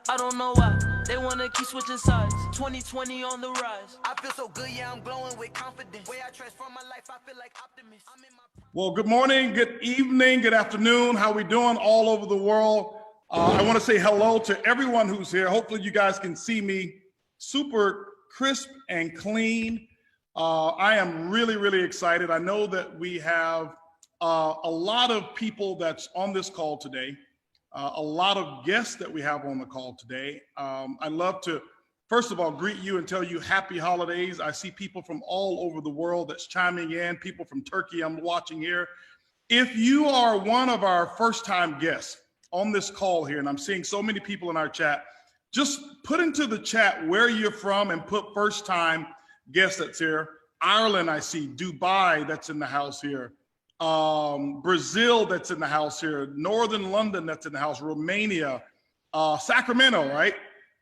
I don't know why. They wanna keep switching sides. 2020 on the rise. I feel so good, yeah, I'm glowing with confidence. Way I transform my life, I feel like optimist. Well, good morning, good evening, good afternoon. How we doing all over the world? I want to say hello to everyone who's here. Hopefully you guys can see me super crisp and clean. I am really, really excited. I know that we have a lot of people that's on this call today, a lot of guests that we have on the call today. I'd love to, first of all, greet you and tell you happy holidays. I see people from all over the world that's chiming in, people from Turkey I'm watching here. If you are one of our first-time guests on this call here, and I'm seeing so many people in our chat, just put into the chat where you're from and put first-time guest that's here. Ireland, I see. Dubai, that's in the house here. Brazil, that's in the house here. Northern London, that's in the house. Romania, Sacramento, right?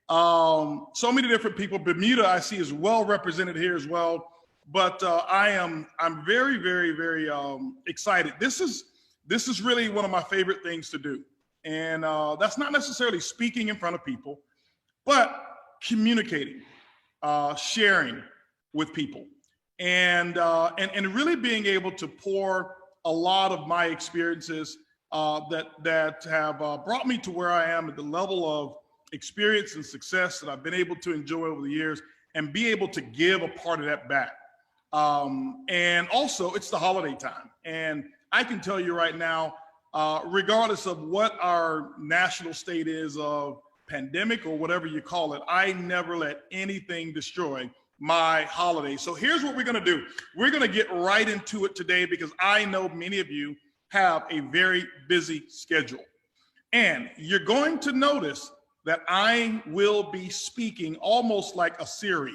So many different people. Bermuda, I see, is well represented here as well. But I'm very, very, very excited. This is really one of my favorite things to do, and that's not necessarily speaking in front of people, but communicating, sharing with people, and really being able to pour a lot of my experiences that have brought me to where I am at the level of experience and success that I've been able to enjoy over the years, and be able to give a part of that back. And also, it's the holiday time, and I can tell you right now, regardless of what our national state is of pandemic or whatever you call it, I never let anything destroy my holiday. So here's what we're going to do. We're going to get right into it today, because I know many of you have a very busy schedule, and you're going to notice that I will be speaking almost like a Siri,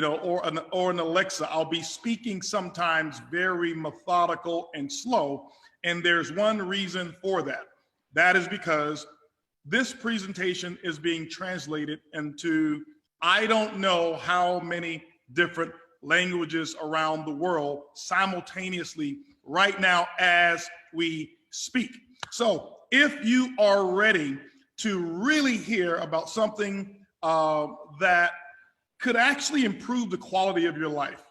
or an Alexa. I'll be speaking sometimes very methodical and slow, and there's one reason for that. That is because this presentation is being translated into I don't know how many different languages around the world simultaneously right now as we speak. So if you are ready to really hear about something that could actually improve the quality of your life,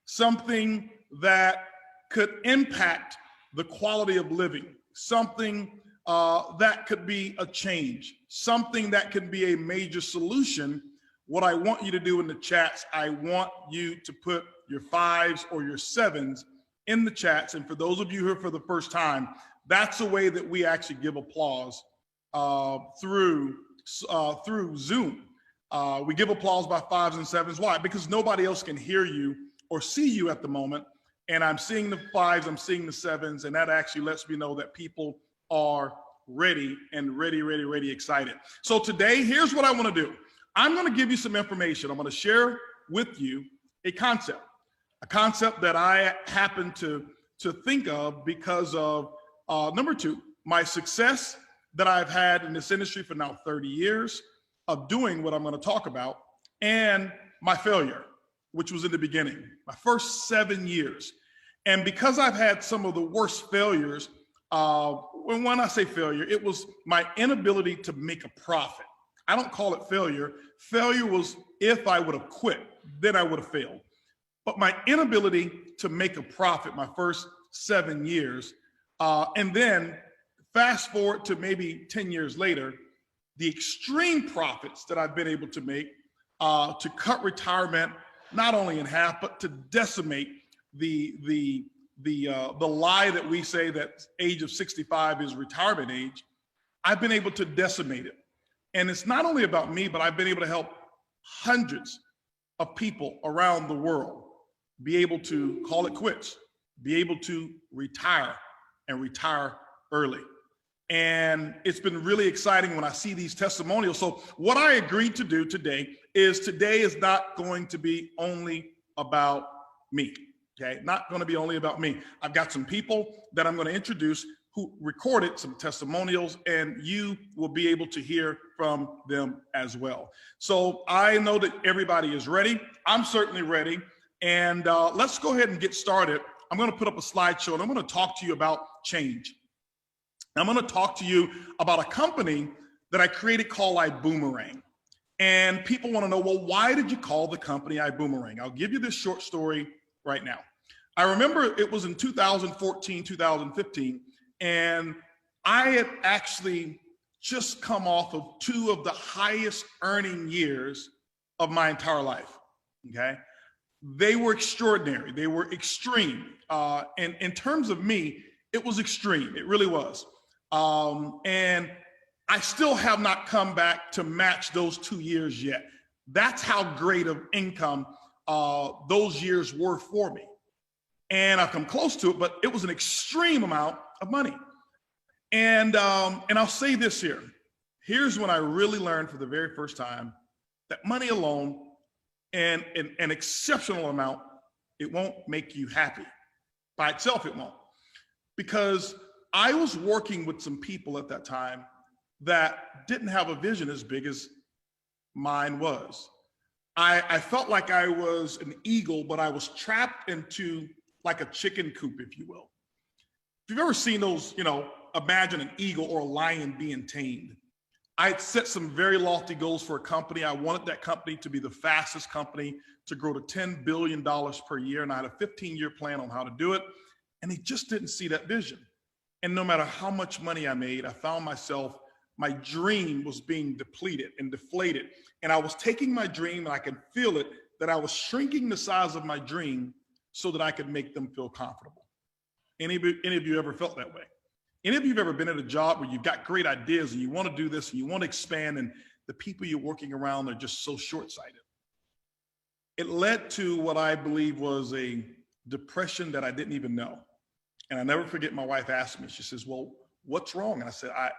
something that could impact the quality of living, something that could be a change, something that could be a major solution, what I want you to do in the chats, I want you to put your 5s or your 7s in the chats. And for those of you who are for the first time, that's a way that we actually give applause through Zoom. We give applause by 5s and 7s. Why? Because nobody else can hear you or see you at the moment. And I'm seeing the 5s, I'm seeing the 7s, and that actually lets me know that people are ready and ready, excited. So today, here's what I want to do. I'm going to give you some information. I'm going to share with you a concept that I happen to think of because of, number 2, my success that I've had in this industry for now 30 years of doing what I'm going to talk about, and my failure, which was in the beginning, my first 7 years. And because I've had some of the worst failures, when I say failure, it was my inability to make a profit. I don't call it failure. Failure was if I would have quit, then I would have failed. But my inability to make a profit my first 7 years, and then fast forward to maybe 10 years later, the extreme profits that I've been able to make to cut retirement not only in half, but to decimate the lie that we say that age of 65 is retirement age. I've been able to decimate it. And it's not only about me, but I've been able to help hundreds of people around the world be able to call it quits, be able to retire and retire early. And it's been really exciting when I see these testimonials. So what I agreed to do today is not going to be only about me, okay? Not going to be only about me. I've got some people that I'm going to introduce who recorded some testimonials, and you will be able to hear from them as well. So I know that everybody is ready. I'm certainly ready. And let's go ahead and get started. I'm going to put up a slideshow, and I'm going to talk to you about change. I'm going to talk to you about a company that I created called iBuumerang. And people want to know, well, why did you call the company iBuumerang? I'll give you this short story right now. I remember it was in 2014, 2015, and I had actually just come off of two of the highest earning years of my entire life, okay? They were extraordinary. They were extreme. And in terms of me, it was extreme. It really was. And I still have not come back to match those 2 years yet. That's how great of income those years were for me. And I've come close to it, but it was an extreme amount of money. And I'll say this here. Here's when I really learned for the very first time that money alone and an exceptional amount, it won't make you happy. By itself, it won't. Because I was working with some people at that time that didn't have a vision as big as mine was. I felt like I was an eagle, but I was trapped into like a chicken coop, if you will. If you've ever seen those, imagine an eagle or a lion being tamed. I had set some very lofty goals for a company. I wanted that company to be the fastest company to grow to $10 billion per year. And I had a 15-year plan on how to do it. And they just didn't see that vision. And no matter how much money I made, I found myself, my dream was being depleted and deflated. And I was taking my dream, and I could feel it, that I was shrinking the size of my dream so that I could make them feel comfortable. Any of you ever felt that way? Any of you have ever been at a job where you've got great ideas and you want to do this and you want to expand, and the people you're working around are just so short-sighted? It led to what I believe was a depression that I didn't even know. And I never forget, my wife asked me, she says, well, what's wrong? And I said, I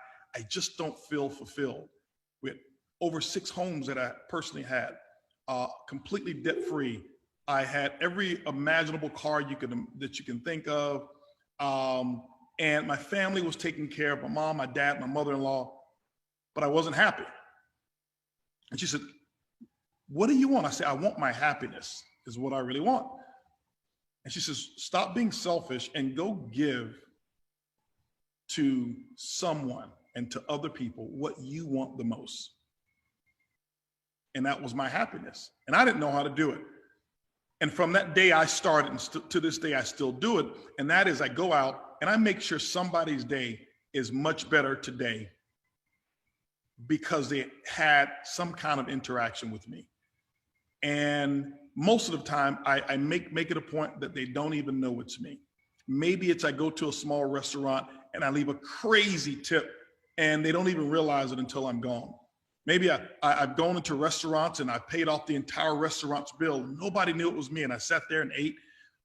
just don't feel fulfilled. We had over 6 homes that I personally had, completely debt-free. I had every imaginable car that you can think of. And my family was taken care of, my mom, my dad, my mother-in-law, but I wasn't happy. And she said, what do you want? I said, I want my happiness is what I really want. And she says, stop being selfish and go give to someone and to other people what you want the most. And that was my happiness. And I didn't know how to do it. And from that day I started, and to this day I still do it. And that is, I go out and I make sure somebody's day is much better today because they had some kind of interaction with me. And most of the time I make it a point that they don't even know it's me. Maybe it's I go to a small restaurant and I leave a crazy tip and they don't even realize it until I'm gone. Maybe I've gone into restaurants and I paid off the entire restaurant's bill. Nobody knew it was me, and I sat there and ate.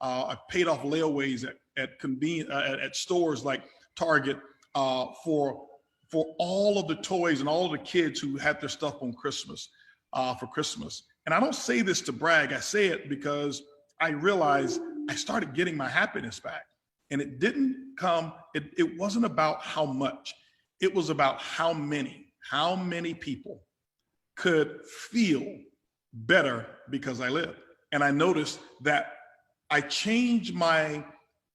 I paid off layaways at stores like Target for all of the toys and all of the kids who had their stuff on Christmas, for Christmas. And I don't say this to brag. I say it because I realized I started getting my happiness back. And it didn't come, it wasn't about how much. It was about how many people could feel better because I lived. And I noticed that I changed my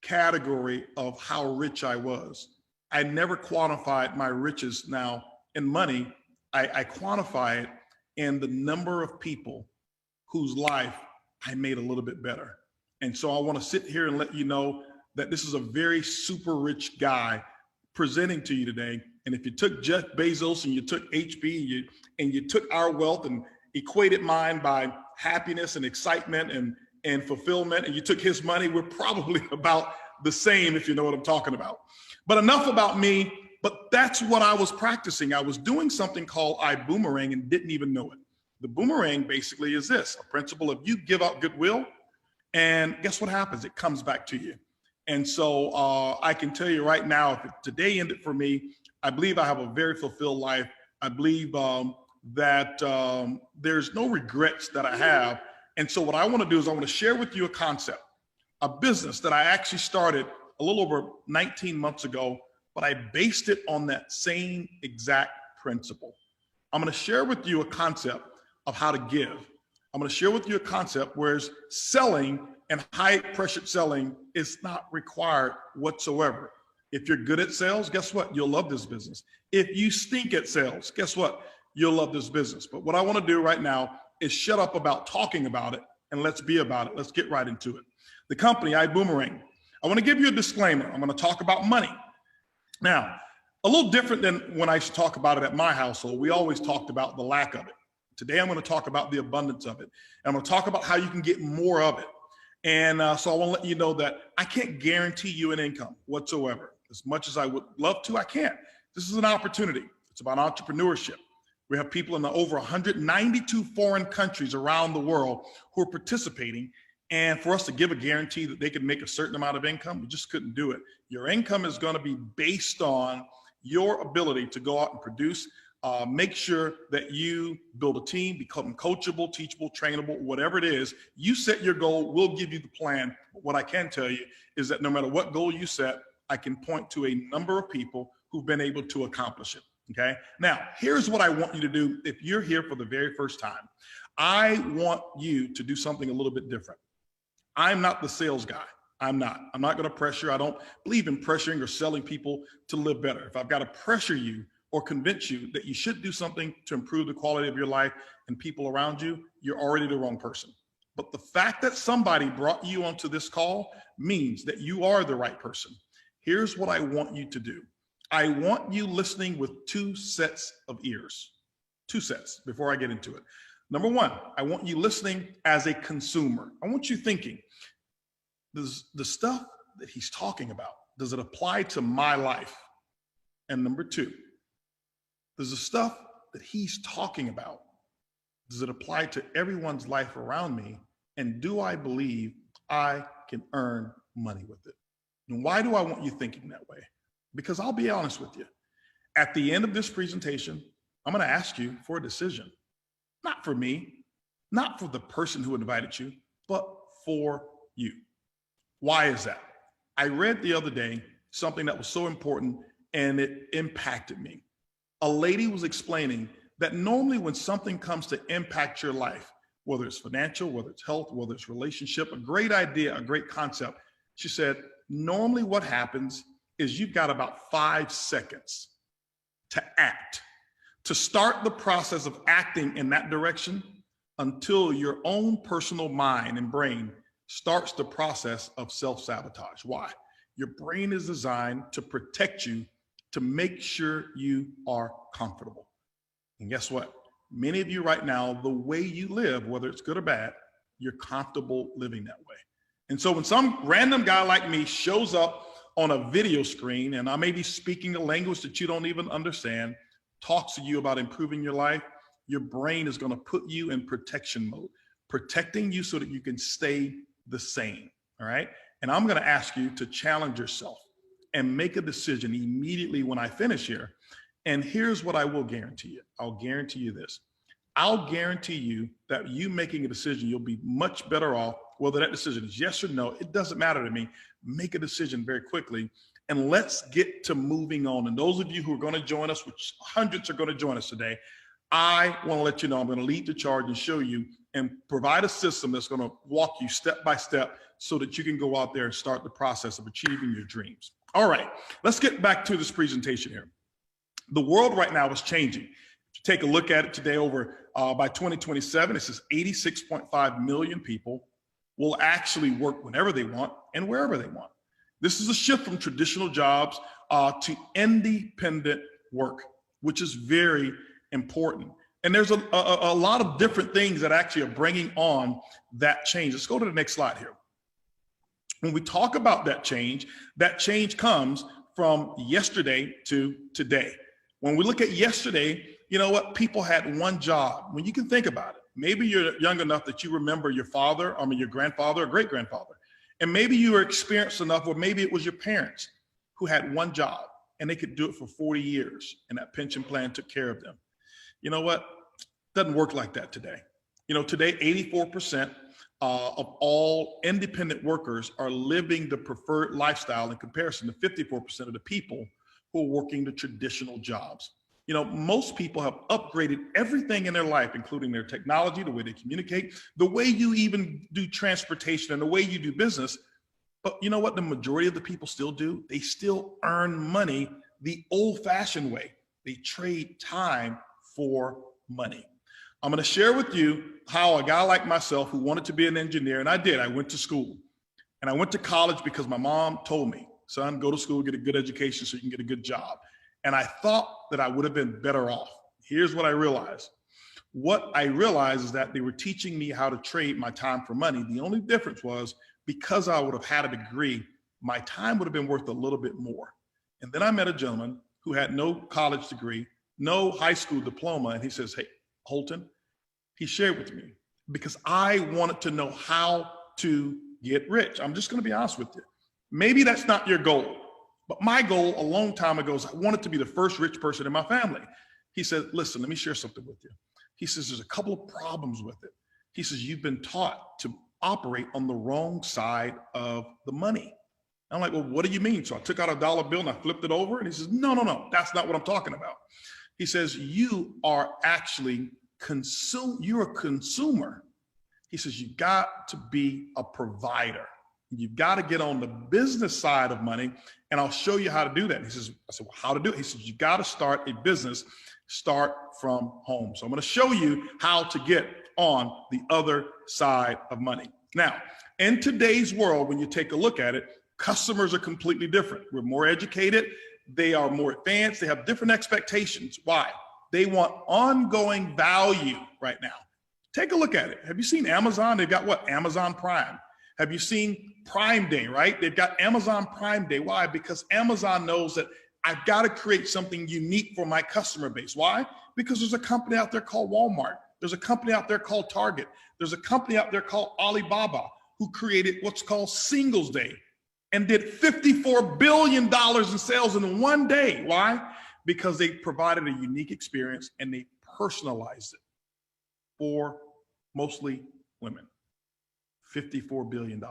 category of how rich I was. I never quantified my riches now in money. I quantify it in the number of people whose life I made a little bit better. And so I want to sit here and let you know that this is a very super rich guy presenting to you today. And if you took Jeff Bezos and you took HP and you took our wealth and equated mine by happiness and excitement and fulfillment, and you took his money, we're probably about the same, if you know what I'm talking about. But enough about me, but that's what I was practicing. I was doing something called iBuumerang and didn't even know it. The boomerang basically is this, a principle of you give out goodwill, and guess what happens? It comes back to you. And so I can tell you right now, if today ended for me, I believe I have a very fulfilled life. I believe that there's no regrets that I have. And so what I want to do is I want to share with you a concept, a business that I actually started a little over 19 months ago, but I based it on that same exact principle. I'm going to share with you a concept of how to give. I'm going to share with you a concept where selling and high pressure selling is not required whatsoever. If you're good at sales, guess what? You'll love this business. If you stink at sales, guess what? You'll love this business. But what I want to do right now is shut up about talking about it and let's be about it. Let's get right into it. The company, iBuumerang. I want to give you a disclaimer. I'm going to talk about money. Now, a little different than when I used to talk about it at my household. We always talked about the lack of it. Today, I'm going to talk about the abundance of it. And I'm going to talk about how you can get more of it. And so I want to let you know that I can't guarantee you an income whatsoever. As much as I would love to, I can't. This is an opportunity. It's about entrepreneurship. We have people in over 192 foreign countries around the world who are participating. And for us to give a guarantee that they could make a certain amount of income, we just couldn't do it. Your income is going to be based on your ability to go out and produce. Make sure that you build a team, become coachable, teachable, trainable, whatever it is. You set your goal, we'll give you the plan. But what I can tell you is that no matter what goal you set, I can point to a number of people who've been able to accomplish it. Okay. Now, here's what I want you to do. If you're here for the very first time, I want you to do something a little bit different. I'm not the sales guy. I'm not going to pressure. I don't believe in pressuring or selling people to live better. If I've got to pressure you or convince you that you should do something to improve the quality of your life and people around you, you're already the wrong person. But the fact that somebody brought you onto this call means that you are the right person. Here's what I want you to do. I want you listening with two sets of ears, two sets before I get into it. Number one, I want you listening as a consumer. I want you thinking, does the stuff that he's talking about, does it apply to my life? And number two, does the stuff that he's talking about, does it apply to everyone's life around me? And do I believe I can earn money with it? And why do I want you thinking that way? Because I'll be honest with you. At the end of this presentation, I'm going to ask you for a decision. Not for me, not for the person who invited you, but for you. Why is that? I read the other day something that was so important and it impacted me. A lady was explaining that normally when something comes to impact your life, whether it's financial, whether it's health, whether it's relationship, a great idea, a great concept, she said, normally what happens is you've got about 5 seconds to act, to start the process of acting in that direction until your own personal mind and brain starts the process of self-sabotage. Why? Your brain is designed to protect you, to make sure you are comfortable. And guess what? Many of you right now, the way you live, whether it's good or bad, you're comfortable living that way. And so when some random guy like me shows up on a video screen and I may be speaking a language that you don't even understand, talks to you about improving your life, your brain is going to put you in protection mode, protecting you so that you can stay the same. All right. And I'm going to ask you to challenge yourself and make a decision immediately when I finish here. And here's what I will guarantee you. I'll guarantee you this. I'll guarantee you that you making a decision, you'll be much better off. Whether that decision is yes or no, it doesn't matter to me. Make a decision very quickly and let's get to moving on. And those of you who are going to join us, which hundreds are going to join us today, I want to let you know I'm going to lead the charge and show you and provide a system that's going to walk you step by step so that you can go out there and start the process of achieving your dreams. All right, let's get back to this presentation here. The world right now is changing. If you take a look at it today, by 2027, it says 86.5 million people will actually work whenever they want and wherever they want. This is a shift from traditional jobs to independent work, which is very important. And there's a lot of different things that actually are bringing on that change. Let's go to the next slide here. When we talk about that change comes from yesterday to today. When we look at yesterday, you know what? People had one job. When you can think about it, maybe you're young enough that you remember your your grandfather or great-grandfather. And maybe you were experienced enough, or maybe it was your parents who had one job and they could do it for 40 years and that pension plan took care of them. You know what? It doesn't work like that today. You know, today, 84% of all independent workers are living the preferred lifestyle in comparison to 54% of the people who are working the traditional jobs. You know, most people have upgraded everything in their life, including their technology, the way they communicate, the way you even do transportation and the way you do business. But you know what the majority of the people still do? They still earn money the old-fashioned way. They trade time for money. I'm going to share with you how a guy like myself who wanted to be an engineer, and I did, I went to school. And I went to college because my mom told me, son, go to school, get a good education so you can get a good job. And I thought that I would have been better off. Here's what I realized. What I realized is that they were teaching me how to trade my time for money. The only difference was because I would have had a degree, my time would have been worth a little bit more. And then I met a gentleman who had no college degree, no high school diploma. And he says, hey, Holton, he shared with me because I wanted to know how to get rich. I'm just going to be honest with you. Maybe that's not your goal, but my goal a long time ago is I wanted to be the first rich person in my family. He said, listen, let me share something with you. He says, there's a couple of problems with it. He says, you've been taught to operate on the wrong side of the money. I'm like, well, what do you mean? So I took out a dollar bill and I flipped it over. And he says, no, that's not what I'm talking about. He says, you are actually you're a consumer. He says, you got to be a provider. You've got to get on the business side of money, and I'll show you how to do that. He says, I said, well, how to do it? He says, you got to start a business, start from home. So I'm going to show you how to get on the other side of money. Now, in today's world, when you take a look at it, customers are completely different. We're more educated. They are more advanced. They have different expectations. Why? They want ongoing value right now. Take a look at it. Have you seen Amazon? They've got what? Amazon Prime. Have you seen Prime Day, right? They've got Amazon Prime Day. Why? Because Amazon knows that I've got to create something unique for my customer base. Why? Because there's a company out there called Walmart. There's a company out there called Target. There's a company out there called Alibaba who created what's called Singles Day and did $54 billion in sales in one day. Why? Because they provided a unique experience and they personalized it for mostly women. $54 billion.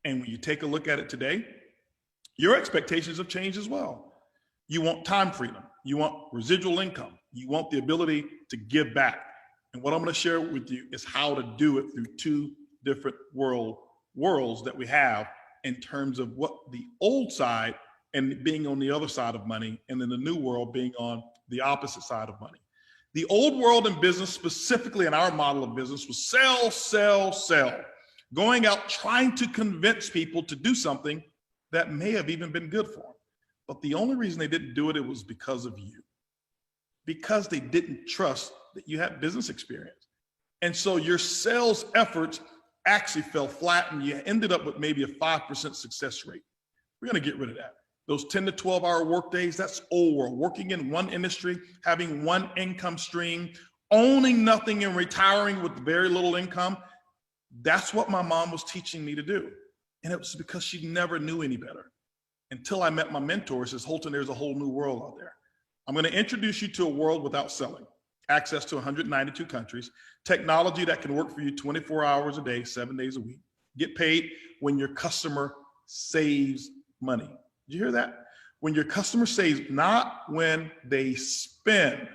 And when you take a look at it today, your expectations have changed as well. You want time freedom. You want residual income. You want the ability to give back. And what I'm going to share with you is how to do it through two different worlds that we have in terms of what the old side and being on the other side of money, and then the new world being on the opposite side of money. The old world in business, specifically in our model of business, was sell, sell, sell. Going out trying to convince people to do something that may have even been good for them. But the only reason they didn't do it, it was because of you. Because they didn't trust that you had business experience. And so your sales efforts actually fell flat and you ended up with maybe a 5% success rate. We're going to get rid of that. Those 10 to 12 hour work days, that's old world. Working in one industry, having one income stream, owning nothing and retiring with very little income. That's what my mom was teaching me to do. And it was because she never knew any better. Until I met my mentor, says, Holton, there's a whole new world out there. I'm going to introduce you to a world without selling. Access to 192 countries, technology that can work for you 24 hours a day, 7 days a week. Get paid when your customer saves money. Did you hear that? When your customer saves, not when they spend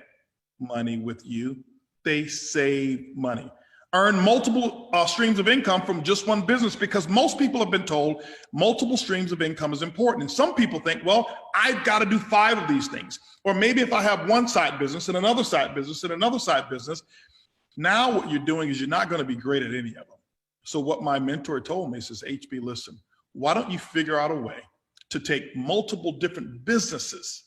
money with you, they save money. Earn multiple streams of income from just one business, because most people have been told multiple streams of income is important. And some people think, well, I've got to do 5 of these things. Or maybe if I have one side business and another side business and another side business, now what you're doing is you're not going to be great at any of them. So what my mentor told me says, HB, listen, why don't you figure out a way to take multiple different businesses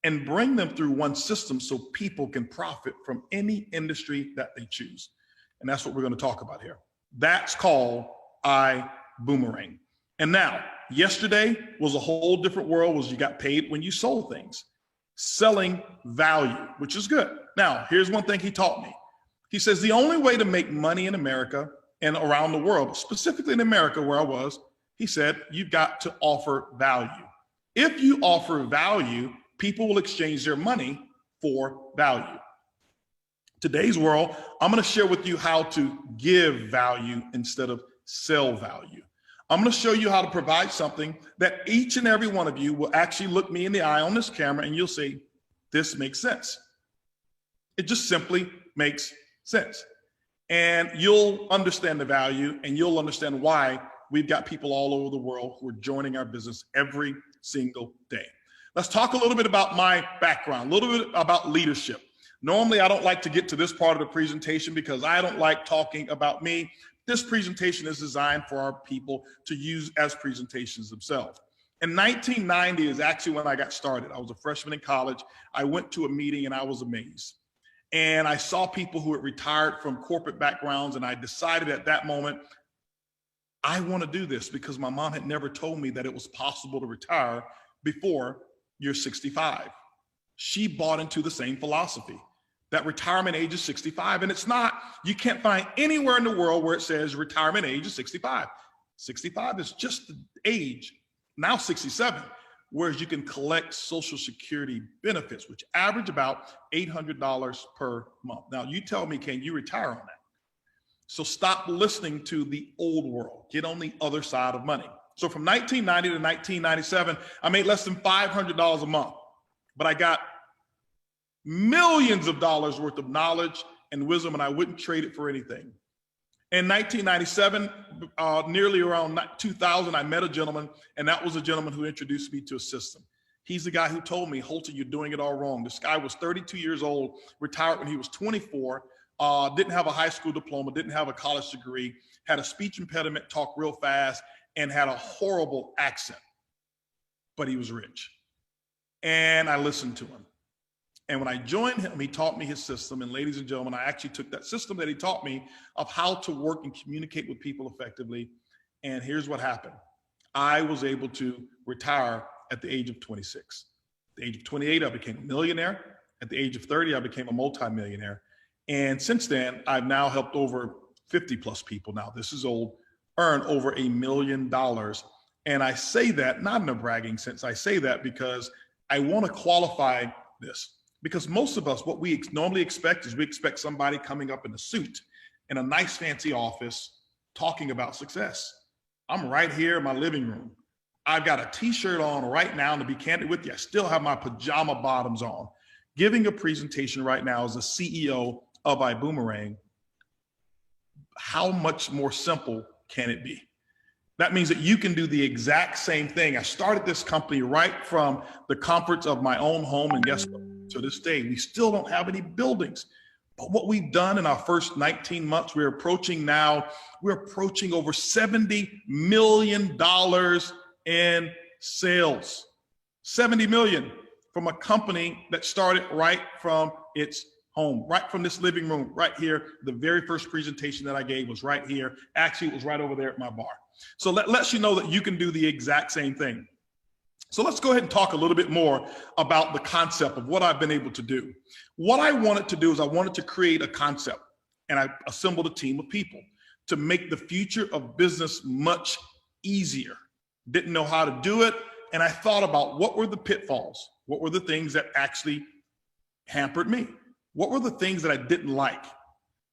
and bring them through one system so people can profit from any industry that they choose. And that's what we're going to talk about here. That's called iBuumerang. And now, yesterday was a whole different world, was you got paid when you sold things. Selling value, which is good. Now, here's one thing he taught me. He says the only way to make money in America and around the world, specifically in America where I was, he said, you've got to offer value. If you offer value, people will exchange their money for value. Today's world, I'm going to share with you how to give value instead of sell value. I'm going to show you how to provide something that each and every one of you will actually look me in the eye on this camera and you'll say, this makes sense. It just simply makes sense. And you'll understand the value and you'll understand why we've got people all over the world who are joining our business every single day. Let's talk a little bit about my background, a little bit about leadership. Normally, I don't like to get to this part of the presentation because I don't like talking about me. This presentation is designed for our people to use as presentations themselves. In 1990 is actually when I got started. I was a freshman in college. I went to a meeting and I was amazed. And I saw people who had retired from corporate backgrounds, and I decided at that moment, I want to do this because my mom had never told me that it was possible to retire before you're 65. She bought into the same philosophy, that retirement age is 65. And it's not, you can't find anywhere in the world where it says retirement age is 65. 65 is just the age, now 67, whereas you can collect Social Security benefits, which average about $800 per month. Now you tell me, can you retire on that? So stop listening to the old world, get on the other side of money. So from 1990 to 1997, I made less than $500 a month, but I got millions of dollars worth of knowledge and wisdom, and I wouldn't trade it for anything. In 1997, nearly around 2000, I met a gentleman, and that was a gentleman who introduced me to a system. He's the guy who told me, Holton, you're doing it all wrong. This guy was 32 years old, retired when he was 24, didn't have a high school diploma, didn't have a college degree, had a speech impediment, talked real fast, and had a horrible accent, but he was rich. And I listened to him. And when I joined him, he taught me his system. And ladies and gentlemen, I actually took that system that he taught me of how to work and communicate with people effectively. And here's what happened. I was able to retire at the age of 26. At the age of 28, I became a millionaire. At the age of 30, I became a multimillionaire. And since then, I've now helped over 50 plus people. Now, this is old, earn over $1 million. And I say that not in a bragging sense. I say that because I want to qualify this. Because most of us, what we normally expect is we expect somebody coming up in a suit in a nice fancy office talking about success. I'm right here in my living room. I've got a t-shirt on right now, and to be candid with you, I still have my pajama bottoms on, giving a presentation right now as a CEO of iBuumerang. How much more simple can it be? That means that you can do the exact same thing. I started this company right from the comforts of my own home, and guess what? To this day, we still don't have any buildings. But what we've done in our first 19 months, we're approaching over $70 million in sales. 70 million from a company that started right from its home, right from this living room, right here. The very first presentation that I gave was right here. Actually, it was right over there at my bar. So that lets you know that you can do the exact same thing. So let's go ahead and talk a little bit more about the concept of what I've been able to do. What I wanted to do is I wanted to create a concept, and I assembled a team of people to make the future of business much easier. Didn't know how to do it, and I thought about what were the pitfalls? What were the things that actually hampered me? What were the things that I didn't like?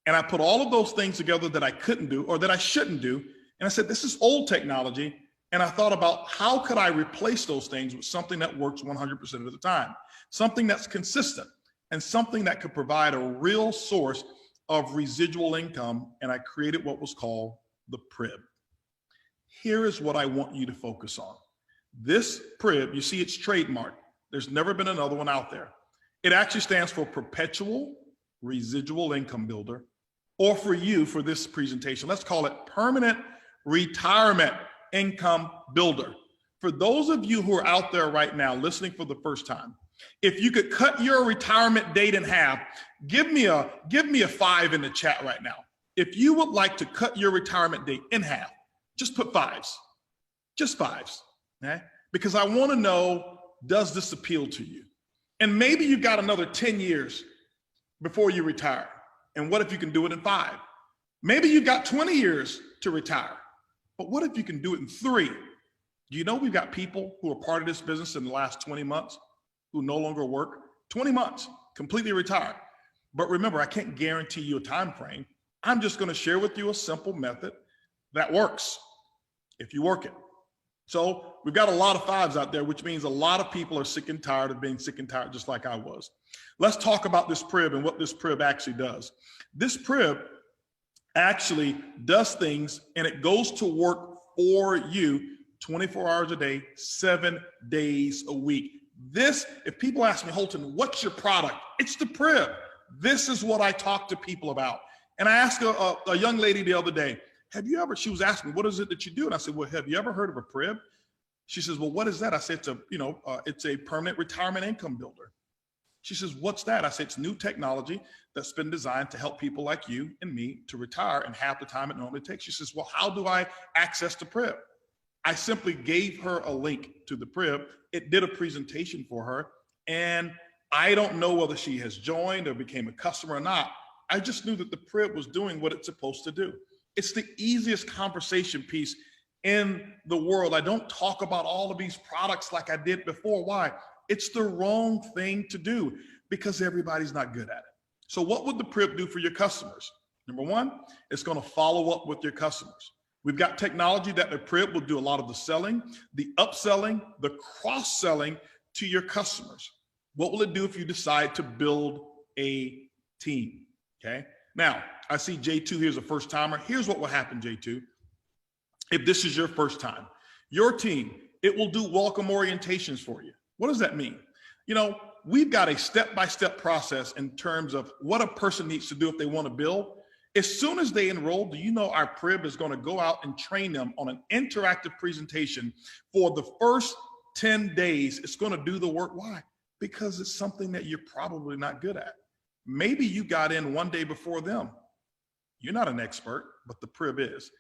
And I put all of those things together that I couldn't do or that I shouldn't do, and I said, this is old technology. And I thought about how could I replace those things with something that works 100% of the time, something that's consistent, and something that could provide a real source of residual income. And I created what was called the PRIB. Here is what I want you to focus on. This PRIB, you see it's trademarked. There's never been another one out there. It actually stands for Perpetual Residual Income Builder, or for you, for this presentation, let's call it Permanent Retirement Income Builder. For those of you who are out there right now listening for the first time, if you could cut your retirement date in half, give me a 5 in the chat right now. If you would like to cut your retirement date in half, just put 5s, just 5s, okay? Because I want to know, does this appeal to you? And maybe you've got another 10 years before you retire. And what if you can do it in 5? Maybe you've got 20 years to retire. But what if you can do it in 3? Do you know we've got people who are part of this business in the last 20 months who no longer work? 20 months, completely retired. But remember, I can't guarantee you a time frame. I'm just going to share with you a simple method that works if you work it. So we've got a lot of 5s out there, which means a lot of people are sick and tired of being sick and tired, just like I was. Let's talk about this PRIB and what this PRIB actually does. This PRIB actually does things, and it goes to work for you 24 hours a day, 7 days a week. This, if people ask me, Holton, what's your product? It's the PRIB. This is what I talk to people about. And I asked a young lady the other day, she was asking me, what is it that you do? And I said, well, have you ever heard of a PRIB? She says, well, what is that? I said, it's a permanent retirement income builder. She says, what's that? I said, it's new technology that's been designed to help people like you and me to retire in half the time it normally takes. She says, well, how do I access the PRIB? I simply gave her a link to the PRIB. It did a presentation for her. And I don't know whether she has joined or became a customer or not. I just knew that the PRIB was doing what it's supposed to do. It's the easiest conversation piece in the world. I don't talk about all of these products like I did before. Why? It's the wrong thing to do because everybody's not good at it. So what would the PRIB do for your customers? Number one, it's going to follow up with your customers. We've got technology that the PRIB will do a lot of the selling, the upselling, the cross-selling to your customers. What will it do if you decide to build a team? Okay. Now, I see J2 here's a first timer. Here's what will happen, J2. If this is your first time, your team, it will do welcome orientations for you. What does that mean? We've got a step-by-step process in terms of what a person needs to do if they want to build. As soon as they enroll, do you know our PRIB is going to go out and train them on an interactive presentation for the first 10 days. It's going to do the work. Why? Because it's something that you're probably not good at. Maybe you got in one day before them. You're not an expert, but the PRIB is.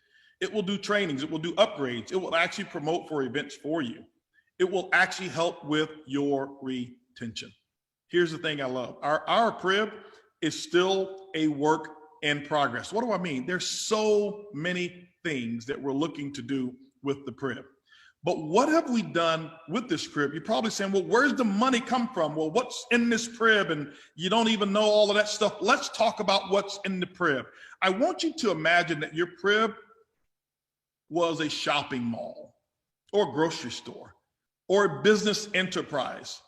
It will do trainings. It will do upgrades. It will actually promote for events for you. It will actually help with your retention. Here's the thing I love. Our PRIB is still a work in progress. What do I mean? There's so many things that we're looking to do with the PRIB. But what have we done with this PRIB? You're probably saying, well, where's the money come from? Well, what's in this PRIB? And you don't even know all of that stuff. Let's talk about what's in the PRIB. I want you to imagine that your PRIB was a shopping mall or a grocery store or a business enterprise.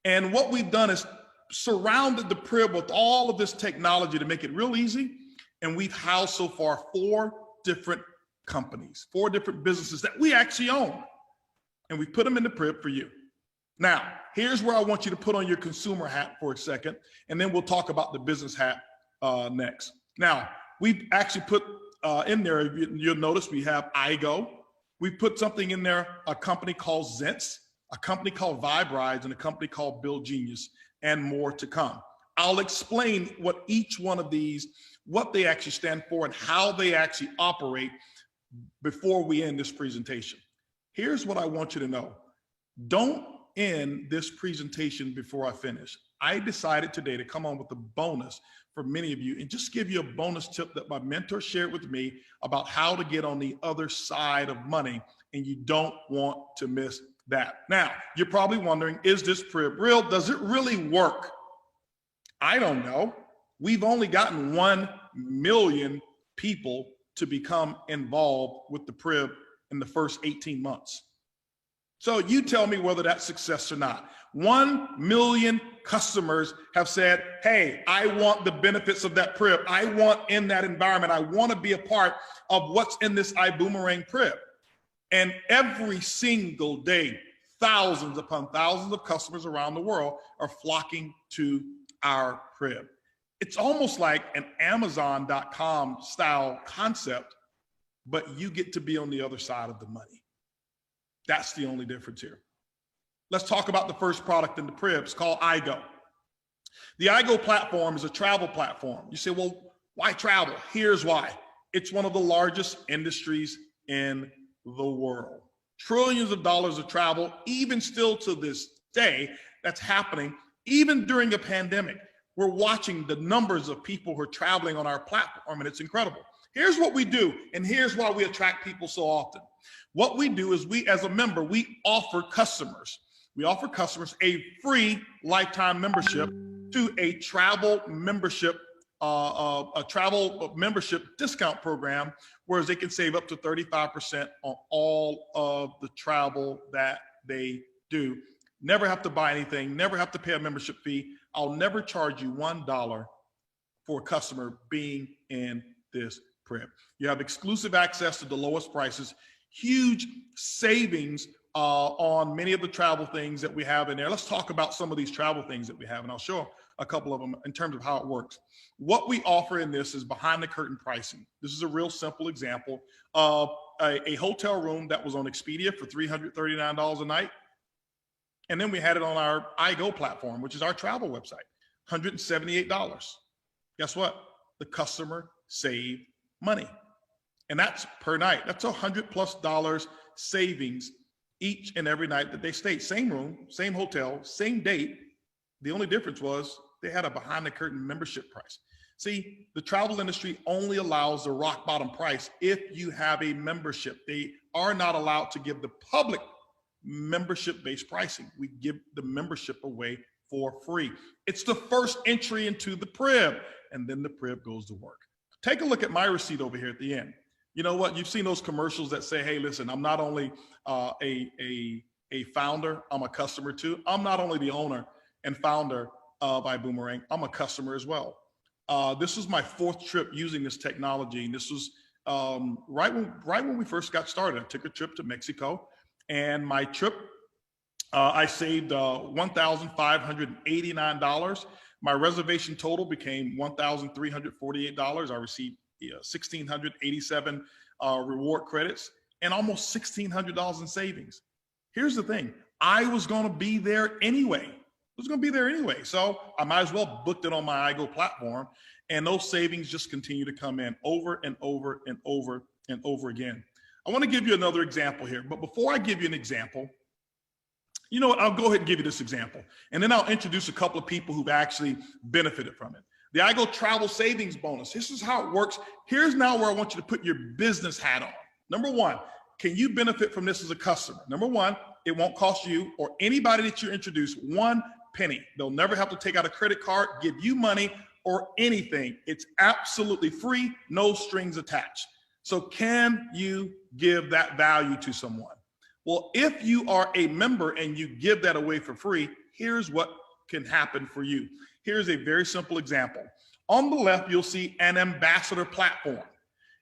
And what we've done is surrounded the PRIB with all of this technology to make it real easy. And we've housed so far 4 different companies, 4 different businesses that we actually own. And we put them in the PRIB for you. Now, here's where I want you to put on your consumer hat for a second, and then we'll talk about the business hat next. Now, we've actually put in there, you'll notice we have iGo. We put something in there, a company called Zence, a company called Vibe Rides, and a company called Build Genius, and more to come. I'll explain what each one of these, what they actually stand for and how they actually operate before we end this presentation. Here's what I want you to know. Don't end this presentation before I finish. I decided today to come on with a bonus for many of you and just give you a bonus tip that my mentor shared with me about how to get on the other side of money, and you don't want to miss that. Now, you're probably wondering, is this PRIB real? Does it really work? I don't know. We've only gotten 1 million people to become involved with the PRIB in the first 18 months. So you tell me whether that's success or not. 1 million customers have said, hey, I want the benefits of that PRIB. I want in that environment. I want to be a part of what's in this iBuumerang PRIB. And every single day, thousands upon thousands of customers around the world are flocking to our PRIB. It's almost like an Amazon.com style concept, but you get to be on the other side of the money. That's the only difference here. Let's talk about the first product in the PRIB. It's called iGo. The iGo platform is a travel platform. You say, well, why travel? Here's why. It's one of the largest industries in the world. Trillions of dollars of travel, even still to this day, that's happening, even during a pandemic. We're watching the numbers of people who are traveling on our platform, and it's incredible. Here's what we do, and here's why we attract people so often. What we do is we, as a member, we offer customers a free lifetime membership to a travel membership discount program, whereas they can save up to 35% on all of the travel that they do. Never have to buy anything, never have to pay a membership fee. I'll never charge you $1 for a customer being in this PRIB. You have exclusive access to the lowest prices, huge savings on many of the travel things that we have in there. Let's talk about some of these travel things that we have, and I'll show a couple of them in terms of how it works. What we offer in this is behind the curtain pricing. This is a real simple example of a hotel room that was on Expedia for $339 a night. And then we had it on our iGo platform, which is our travel website, $178. Guess what? The customer saved money. And that's per night. That's $100+ savings each and every night that they stayed. Same room, same hotel, same date. The only difference was they had a behind the curtain membership price. See, the travel industry only allows the rock bottom price if you have a membership. They are not allowed to give the public membership-based pricing. We give the membership away for free. It's the first entry into the PRIB, and then the PRIB goes to work. Take a look at my receipt over here at the end. You know what? You've seen those commercials that say, hey, listen, I'm not only a founder, I'm a customer too. I'm not only the owner and founder of iBuumerang, I'm a customer as well. This was my 4th trip using this technology. And this was right when we first got started. I took a trip to Mexico, and my trip, I saved $1,589. My reservation total became $1,348. I received 1,687 reward credits and almost $1,600 in savings. Here's the thing. I was going to be there anyway. So I might as well booked it on my iGo platform, and those savings just continue to come in over and over and over and over again. I want to give you another example here, but before I give you an example, you know what, I'll go ahead and give you this example, and then I'll introduce a couple of people who've actually benefited from it. The iGo Travel Savings Bonus. This is how it works. Here's now where I want you to put your business hat on. Number one, can you benefit from this as a customer? Number one, it won't cost you or anybody that you introduce one penny. They'll never have to take out a credit card, give you money, or anything. It's absolutely free, no strings attached. So can you give that value to someone? Well, if you are a member and you give that away for free, here's what can happen for you. Here's a very simple example. On the left, you'll see an ambassador platform.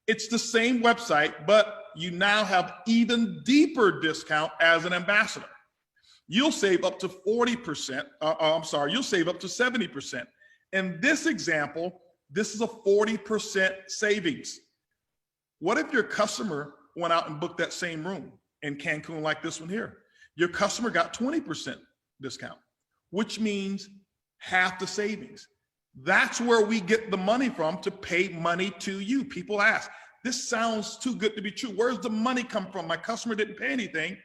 It's the same website, but you now have even deeper discount as an ambassador. You'll save up to 40%, you'll save up to 70%. In this example, this is a 40% savings. What if your customer went out and booked that same room in Cancun like this one here? Your customer got 20% discount, which means half the savings. That's where we get the money from to pay money to you. People ask, this sounds too good to be true. Where's the money come from? My customer didn't pay anything.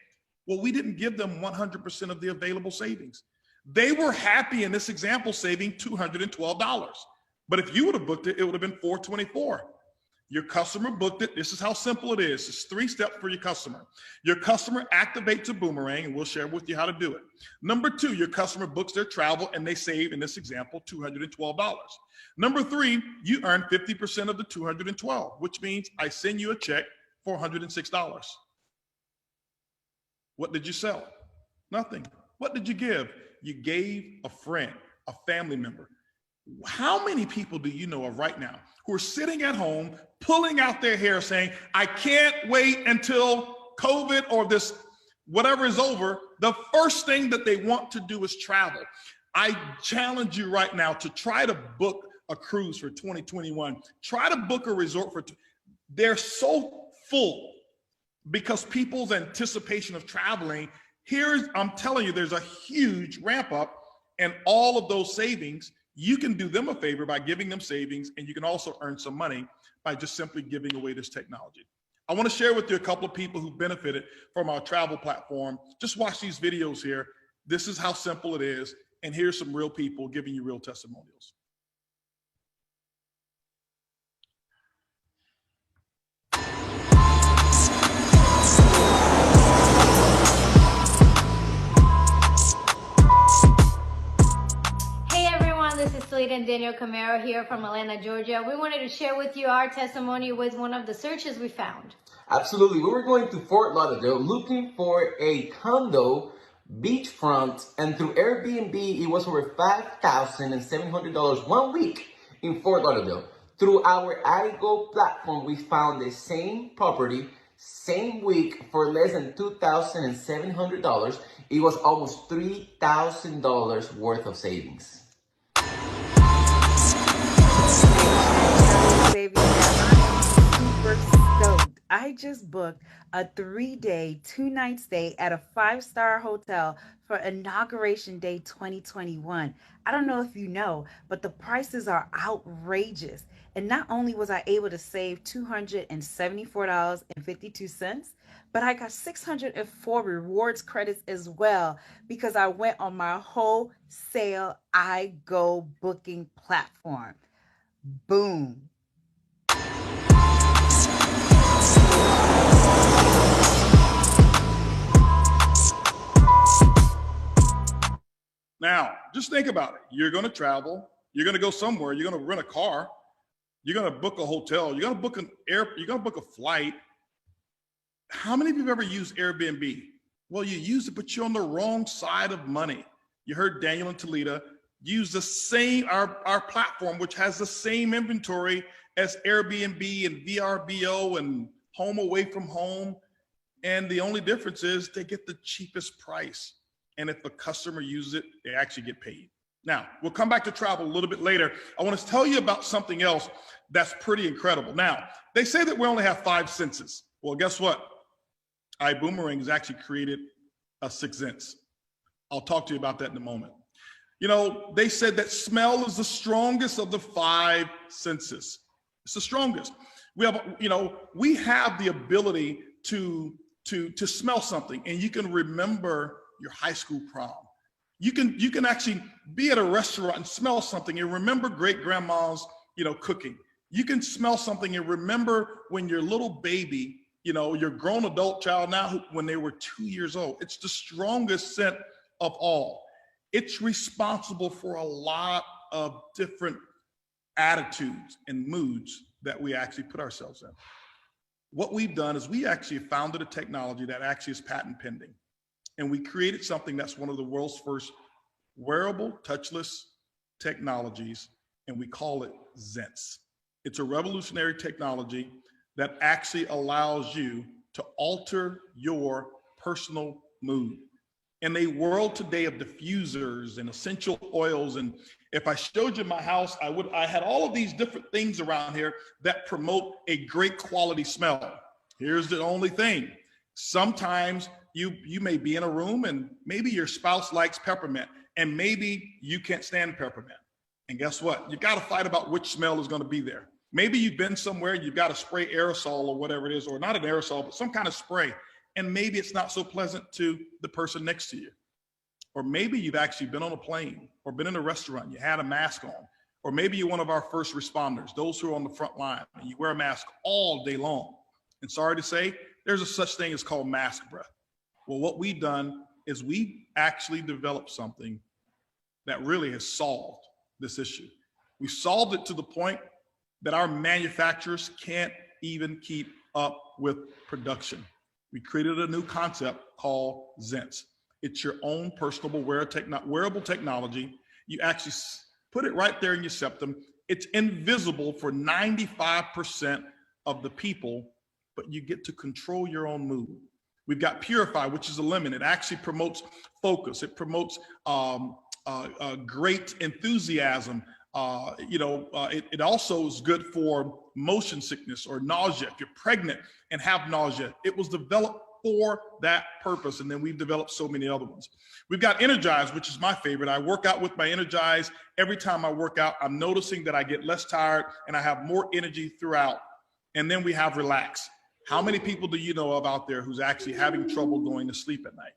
Well, we didn't give them 100% of the available savings. They were happy in this example saving $212. But if you would have booked it, it would have been $424. Your customer booked it. This is how simple it is. It's 3 steps for your customer. Your customer activates a boomerang, and we'll share with you how to do it. Number 2, your customer books their travel and they save, in this example, $212. Number 3, you earn 50% of the $212, which means I send you a check for $106. What did you sell? Nothing. What did you give? You gave a friend, a family member. How many people do you know of right now who are sitting at home, pulling out their hair saying, I can't wait until COVID or this whatever is over. The first thing that they want to do is travel. I challenge you right now to try to book a cruise for 2021. Try to book a resort for, they're so full because people's anticipation of traveling. I'm telling you, there's a huge ramp up, and all of those savings, you can do them a favor by giving them savings, and you can also earn some money by just simply giving away this technology. I want to share with you a couple of people who benefited from our travel platform. Just watch these videos here. This is how simple it is, and here's some real people giving you real testimonials. This is Salida and Daniel Camaro here from Atlanta, Georgia. We wanted to share with you our testimony with one of the searches we found. Absolutely. We were going to Fort Lauderdale looking for a condo, beachfront, and through Airbnb, it was over $5,700 1 week in Fort Lauderdale. Through our iGo platform, we found the same property, Same week, for less than $2,700, it was almost $3,000 worth of savings. Baby, I'm super stoked. I just booked a 3-day, 2-night stay at a 5-star hotel for Inauguration Day 2021. I don't know if you know, but the prices are outrageous. And not only was I able to save $274.52, but I got 604 rewards credits as well because I went on my wholesale iGo booking platform. Boom. Now, just think about it. You're going to travel. You're going to go somewhere. You're going to rent a car. You're going to book a hotel. You're going to book you're going to book a flight. How many of you have ever used Airbnb? Well, you use it, but you're on the wrong side of money. You heard Daniel and Talita use the same, our platform, which has the same inventory as Airbnb and VRBO and Home Away from Home. And the only difference is they get the cheapest price. And if the customer uses it, they actually get paid. Now, we'll come back to travel a little bit later. I want to tell you about something else that's pretty incredible. Now, they say that we only have 5 senses. Well, guess what? iBuumerang has actually created a 6th sense. I'll talk to you about that in a moment. You know, they said that smell is the strongest of the 5 senses. It's the strongest. We have, we have the ability to smell something, and you can remember your high school prom. You can actually be at a restaurant and smell something and remember great grandma's, cooking. You can smell something and remember when your little baby, your grown adult child now, when they were 2 years old. It's the strongest scent of all. It's responsible for a lot of different attitudes and moods that we actually put ourselves in. What we've done is we actually founded a technology that actually is patent pending. And we created something that's one of the world's first wearable touchless technologies, and we call it Zence. It's a revolutionary technology that actually allows you to alter your personal mood. In a world today of diffusers and essential oils, and if I showed you my house, I had all of these different things around here that promote a great quality smell. Here's the only thing. Sometimes you may be in a room and maybe your spouse likes peppermint and maybe you can't stand peppermint. And guess what? You got to fight about which smell is going to be there. Maybe you've been somewhere, you've got a spray aerosol or whatever it is, or not an aerosol, but some kind of spray. And maybe it's not so pleasant to the person next to you. Or maybe you've actually been on a plane or been in a restaurant, you had a mask on. Or maybe you're one of our first responders, those who are on the front line, and you wear a mask all day long. And sorry to say, there's a such thing as called mask breath. Well, what we've done is we actually developed something that really has solved this issue. We solved it to the point that our manufacturers can't even keep up with production. We created a new concept called Zence. It's your own personal wearable technology. You actually put it right there in your septum. It's invisible for 95% of the people, but you get to control your own mood. We've got Purify, which is a lemon. It actually promotes focus. It promotes great enthusiasm. It also is good for motion sickness or nausea. If you're pregnant and have nausea, it was developed for that purpose. And then we've developed so many other ones. We've got Energize, which is my favorite. I work out with my Energize. Every time I work out, I'm noticing that I get less tired and I have more energy throughout. And then we have Relax. How many people do you know of out there who's actually having trouble going to sleep at night?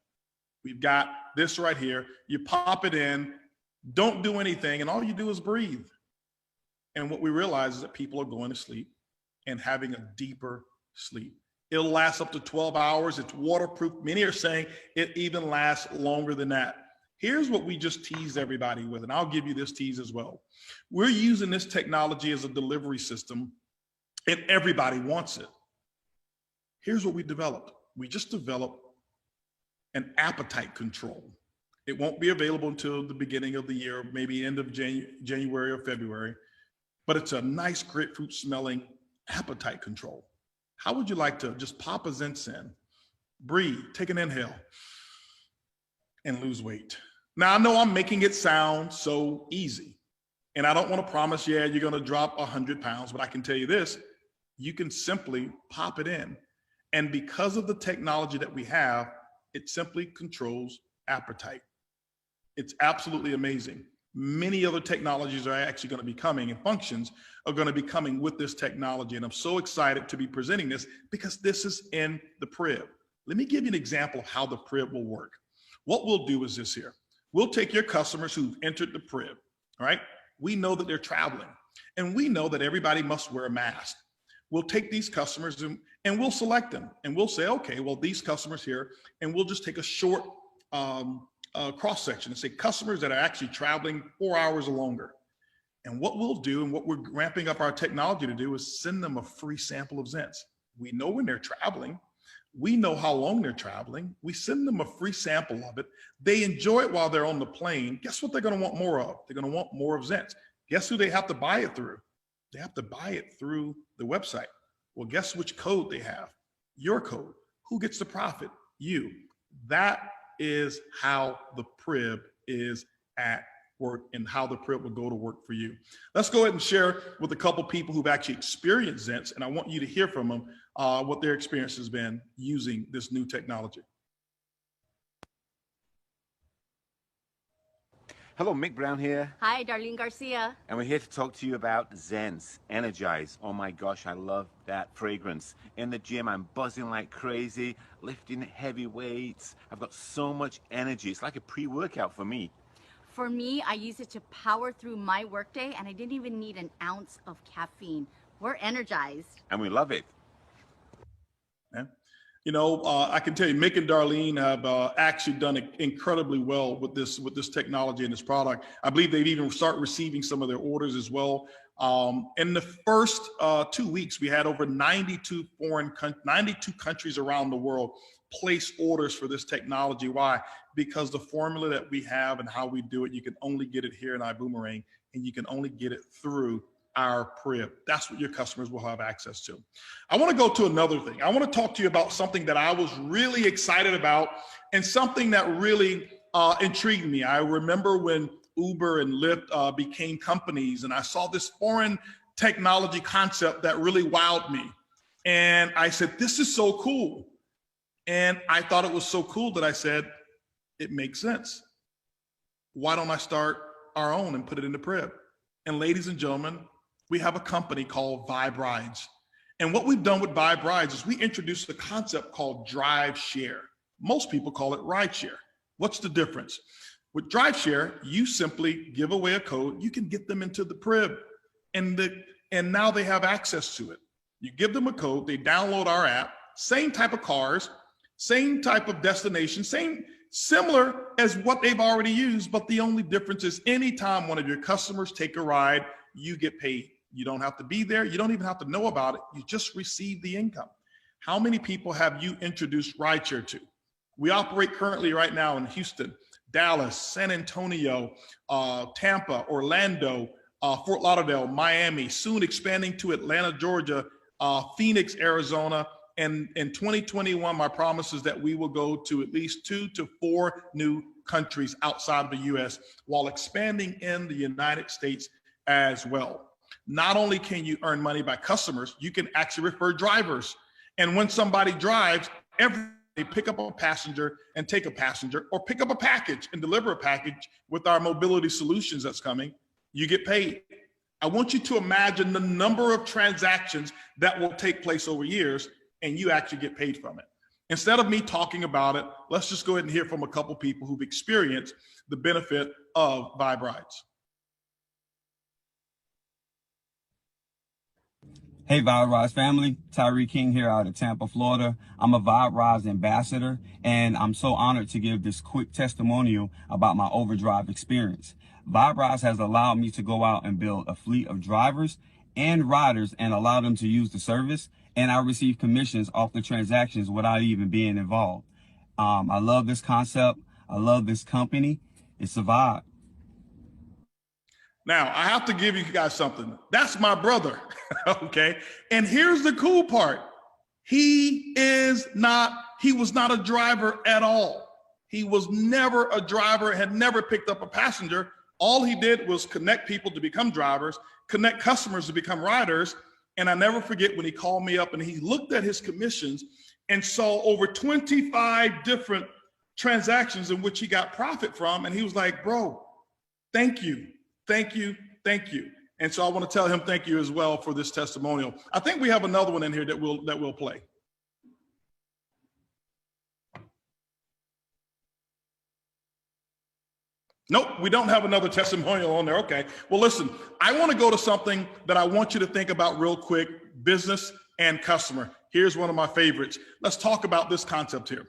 We've got this right here. You pop it in, don't do anything, and all you do is breathe. And what we realize is that people are going to sleep and having a deeper sleep. It'll last up to 12 hours. It's waterproof. Many are saying it even lasts longer than that. Here's what we just teased everybody with, and I'll give you this tease as well. We're using this technology as a delivery system, and everybody wants it. Here's what we developed. We just developed an appetite control. It won't be available until the beginning of the year, maybe end of January or February, but it's a nice grapefruit smelling appetite control. How would you like to just pop a Zence in, breathe, take an inhale, and lose weight? Now, I know I'm making it sound so easy, and I don't want to promise, yeah, you're going to drop 100 pounds, but I can tell you this, you can simply pop it in. And because of the technology that we have, it simply controls appetite. It's absolutely amazing. Many other technologies are actually going to be coming, and functions are going to be coming with this technology. And I'm so excited to be presenting this because this is in the PRIB. Let me give you an example of how the PRIB will work. What we'll do is this here. We'll take your customers who've entered the PRIB, all right? We know that they're traveling, and we know that everybody must wear a mask. We'll take these customers and we'll select them, and we'll say, okay, well, these customers here, and we'll just take a short cross section and say customers that are actually traveling 4 hours or longer. And what we'll do, and what we're ramping up our technology to do, is send them a free sample of Zence. We know when they're traveling. We know how long they're traveling. We send them a free sample of it. They enjoy it while they're on the plane. Guess what they're going to want more of? They're going to want more of Zence. Guess who they have to buy it through? They have to buy it through the website. Well, guess which code they have? Your code. Who gets the profit? You. That is how the PRIB is at work, and how the PRIB will go to work for you. Let's go ahead and share with a couple people who've actually experienced Zence, and I want you to hear from them what their experience has been using this new technology. Hello, Mick Brown here. Hi, Darlene Garcia. And we're here to talk to you about Zence, Energize. Oh my gosh, I love that fragrance. In the gym, I'm buzzing like crazy, lifting heavy weights. I've got so much energy. It's like a pre-workout for me. For me, I use it to power through my workday, and I didn't even need an ounce of caffeine. We're energized. And we love it. Yeah. You know, I can tell you, Mick and Darlene have actually done incredibly well with this technology and this product. I believe they've even started receiving some of their orders as well. In the first 2 weeks, we had over 92 countries around the world place orders for this technology. Why? Because the formula that we have and how we do it, you can only get it here in iBuumerang, and you can only get it through our PRIB. That's what your customers will have access to. I want to go to another thing. I want to talk to you about something that I was really excited about, and something that really intrigued me. I remember when Uber and Lyft became companies, and I saw this foreign technology concept that really wowed me. And I said, this is so cool. And I thought it was so cool that I said, it makes sense. Why don't I start our own and put it in the PRIB? And ladies and gentlemen, we have a company called Vibe Rides. And what we've done with Vibe Rides is we introduced a concept called Drive Share. Most people call it ride share. What's the difference? With Drive Share, you simply give away a code. You can get them into the PRIB, and now they have access to it. You give them a code, they download our app, same type of cars, same type of destination, similar as what they've already used, but the only difference is anytime one of your customers take a ride, you get paid. You don't have to be there. You don't even have to know about it. You just receive the income. How many people have you introduced rideshare to? We operate currently right now in Houston, Dallas, San Antonio, Tampa, Orlando, Fort Lauderdale, Miami, soon expanding to Atlanta, Georgia, Phoenix, Arizona. And in 2021, my promise is that we will go to at least 2 to 4 new countries outside of the US, while expanding in the United States as well. Not only can you earn money by customers, you can actually refer drivers. And when somebody drives, they pick up a passenger and take a passenger, or pick up a package and deliver a package with our mobility solutions that's coming, you get paid. I want you to imagine the number of transactions that will take place over years, and you actually get paid from it. Instead of me talking about it, let's just go ahead and hear from a couple people who've experienced the benefit of Vibe Rides. Hey, Vibe Rides family, Tyree King here out of Tampa, Florida. I'm a Vibe Rides ambassador, and I'm so honored to give this quick testimonial about my overdrive experience. Vibe Rides has allowed me to go out and build a fleet of drivers and riders and allow them to use the service, and I receive commissions off the transactions without even being involved. I love this concept. I love this company. It's a vibe. Now, I have to give you guys something. That's my brother, okay? And here's the cool part. He was not a driver at all. He was never a driver, had never picked up a passenger. All he did was connect people to become drivers, connect customers to become riders. And I never forget when he called me up and he looked at his commissions and saw over 25 different transactions in which he got profit from. And he was like, bro, thank you, thank you, thank you. And so I want to tell him thank you as well for this testimonial. I think we have another one in here that we'll play. Nope, we don't have another testimonial on there. Okay, well, listen, I want to go to something that I want you to think about real quick, business and customer. Here's one of my favorites. Let's talk about this concept here.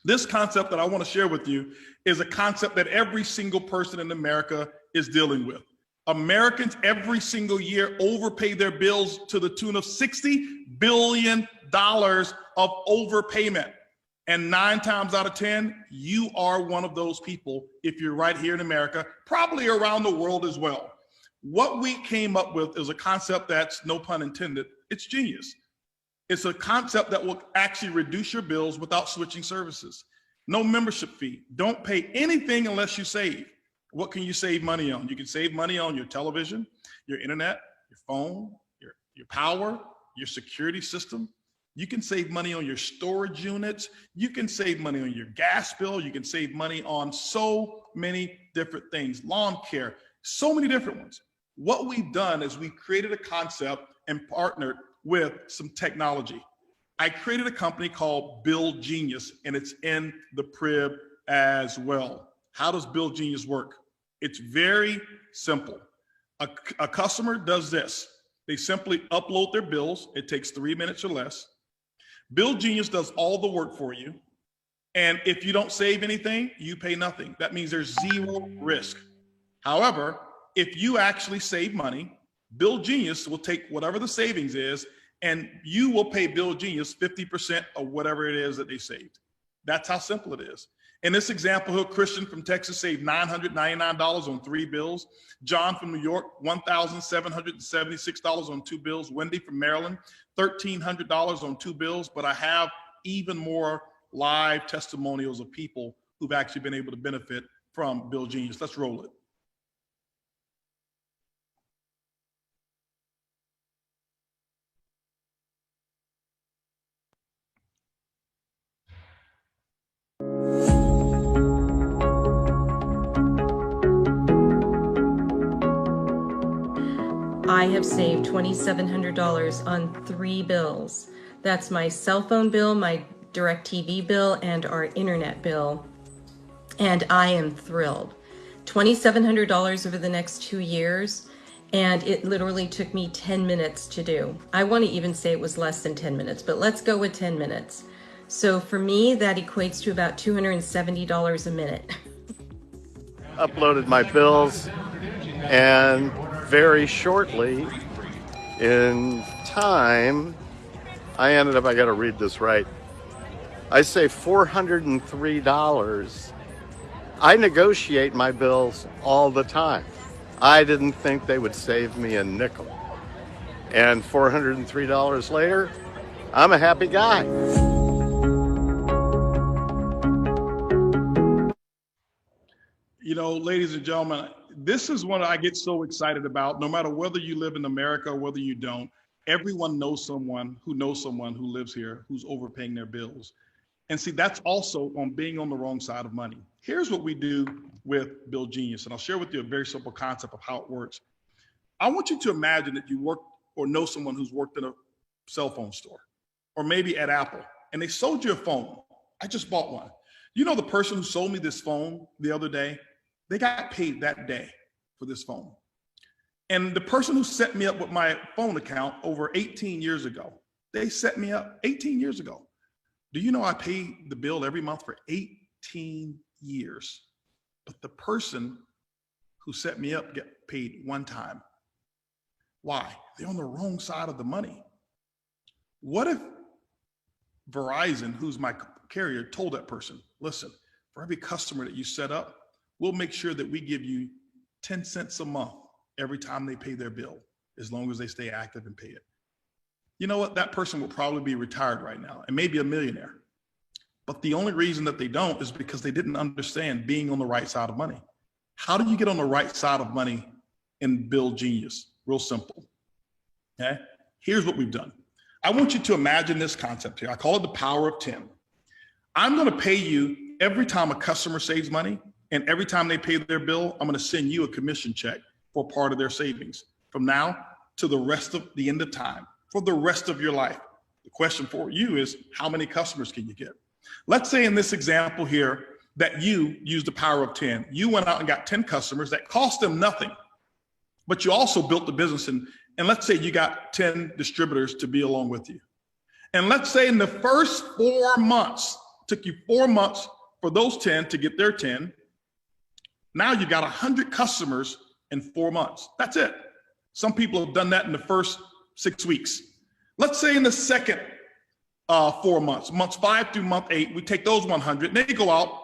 This concept that I want to share with you is a concept that every single person in America is dealing with. Americans every single year overpay their bills to the tune of $60 billion of overpayment. And 9 times out of 10, you are one of those people if you're right here in America, probably around the world as well. What we came up with is a concept that's, no pun intended, it's genius. It's a concept that will actually reduce your bills without switching services. No membership fee. Don't pay anything unless you save. What can you save money on? You can save money on your television, your internet, your phone, your power, your security system. You can save money on your storage units. You can save money on your gas bill. You can save money on so many different things, lawn care, so many different ones. What we've done is we created a concept and partnered with some technology. I created a company called Bill Genius, and it's in the PRIB as well. How does Bill Genius work? It's very simple. A customer does this. They simply upload their bills. It takes 3 minutes or less. Bill Genius does all the work for you. And if you don't save anything, you pay nothing. That means there's zero risk. However, if you actually save money, Bill Genius will take whatever the savings is, and you will pay Bill Genius 50% of whatever it is that they saved. That's how simple it is. In this example, Christian from Texas saved $999 on 3 bills. John from New York, $1,776 on 2 bills. Wendy from Maryland, $1,300 on 2 bills. But I have even more live testimonials of people who've actually been able to benefit from Bill Genius. Let's roll it. I have saved $2,700 on 3 bills. That's my cell phone bill, my DirecTV bill, and our internet bill. And I am thrilled. $2,700 over the next 2 years, and it literally took me 10 minutes to do. I want to even say it was less than 10 minutes, but let's go with 10 minutes. So for me, that equates to about $270 a minute. Uploaded my bills, and very shortly in time, I ended up, I got to read this right, I say $403. I negotiate my bills all the time. I didn't think they would save me a nickel. And $403 later, I'm a happy guy. You know, ladies and gentlemen, this is what I get so excited about. No matter whether you live in America or whether you don't, everyone knows someone who lives here who's overpaying their bills. And see, that's also on being on the wrong side of money. Here's what we do with Bill Genius, and I'll share with you a very simple concept of how it works. I want you to imagine that you work or know someone who's worked in a cell phone store or maybe at Apple, and they sold you a phone. I just bought one. You know, the person who sold me this phone the other day, they got paid that day for this phone. And the person who set me up with my phone account over 18 years ago, they set me up 18 years ago. Do you know I pay the bill every month for 18 years? But the person who set me up get paid one time. Why? They're on the wrong side of the money. What if Verizon, who's my carrier, told that person, listen, for every customer that you set up, we'll make sure that we give you 10 cents a month every time they pay their bill, as long as they stay active and pay it. you know what? That person will probably be retired right now and maybe a millionaire. But the only reason that they don't is because they didn't understand being on the right side of money. How do you get on the right side of money and build genius? Real simple. Okay. Here's what we've done. I want you to imagine this concept here. I call it the power of 10. I'm going to pay you every time a customer saves money, and every time they pay their bill, I'm going to send you a commission check for part of their savings from now to the rest of the end of time, for the rest of your life. The question for you is, how many customers can you get? Let's say in this example here that you used the power of 10. You went out and got 10 customers that cost them nothing, but you also built the business. And let's say you got 10 distributors to be along with you. And let's say in the first 4 months, took you 4 months for those 10 to get their 10. Now you got 100 customers in 4 months. That's it. Some people have done that in the first 6 weeks. Let's say in the second 4 months, months 5 through month 8, we take those 100 and they go out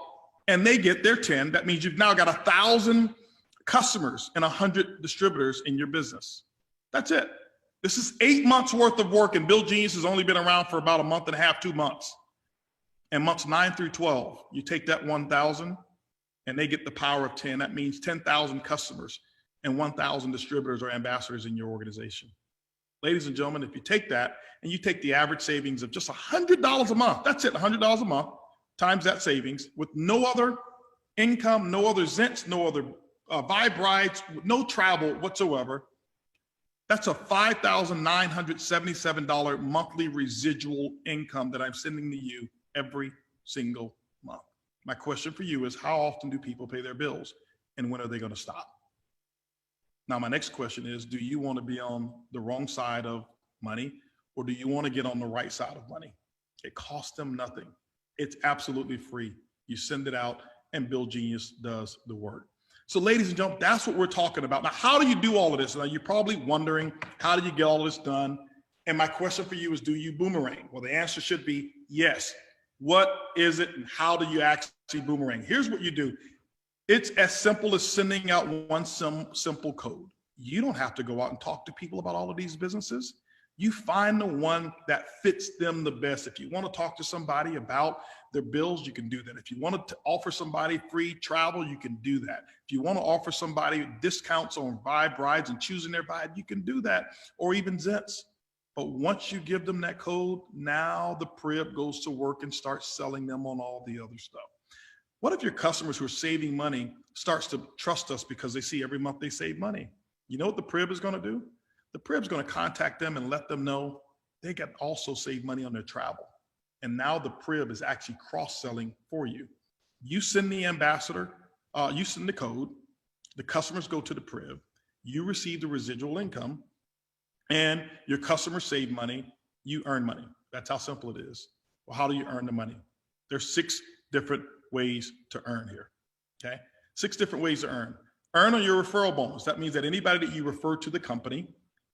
and they get their 10. That means you've now got 1,000 customers and 100 distributors in your business. That's it. This is 8 months worth of work, and Build Genius has only been around for about a month and a half, 2 months. And months 9 through 12, you take that 1,000 and they get the power of 10. That means 10,000 customers and 1,000 distributors or ambassadors in your organization. Ladies and gentlemen, if you take that and you take the average savings of just $100 a month, that's it, $100 a month, times that savings with no other income, no other Zence, no other Vibe rides, no travel whatsoever, that's a $5,977 monthly residual income that I'm sending to you every single month. My question for you is, how often do people pay their bills and when are they going to stop? Now, my next question is, do you want to be on the wrong side of money, or do you want to get on the right side of money? It costs them nothing. It's absolutely free. You send it out and Build Genius does the work. So ladies and gentlemen, that's what we're talking about. Now, how do you do all of this? Now, you're probably wondering, how do you get all of this done? And my question for you is, do you boomerang? Well, the answer should be yes. What is it and how do you actually boomerang? Here's what you do. It's as simple as sending out one simple code. You don't have to go out and talk to people about all of these businesses. You find the one that fits them the best. If you want to talk to somebody about their bills, you can do that. If you want to offer somebody free travel, you can do that. If you want to offer somebody discounts on Vibe rides and choosing their Vibe, you can do that, or even Zence. But once you give them that code, now the PRIB goes to work and starts selling them on all the other stuff. What if your customers who are saving money starts to trust us because they see every month they save money? You know what the PRIB is going to do? The PRIB is going to contact them and let them know they can also save money on their travel. And now the PRIB is actually cross-selling for you. You send the ambassador, you send the code, the customers go to the PRIB, you receive the residual income, and your customers save money, you earn money. That's how simple it is. Well, how do you earn the money? There's 6 different ways to earn here, okay? 6 different ways to earn. Earn on your referral bonus. That means that anybody that you refer to the company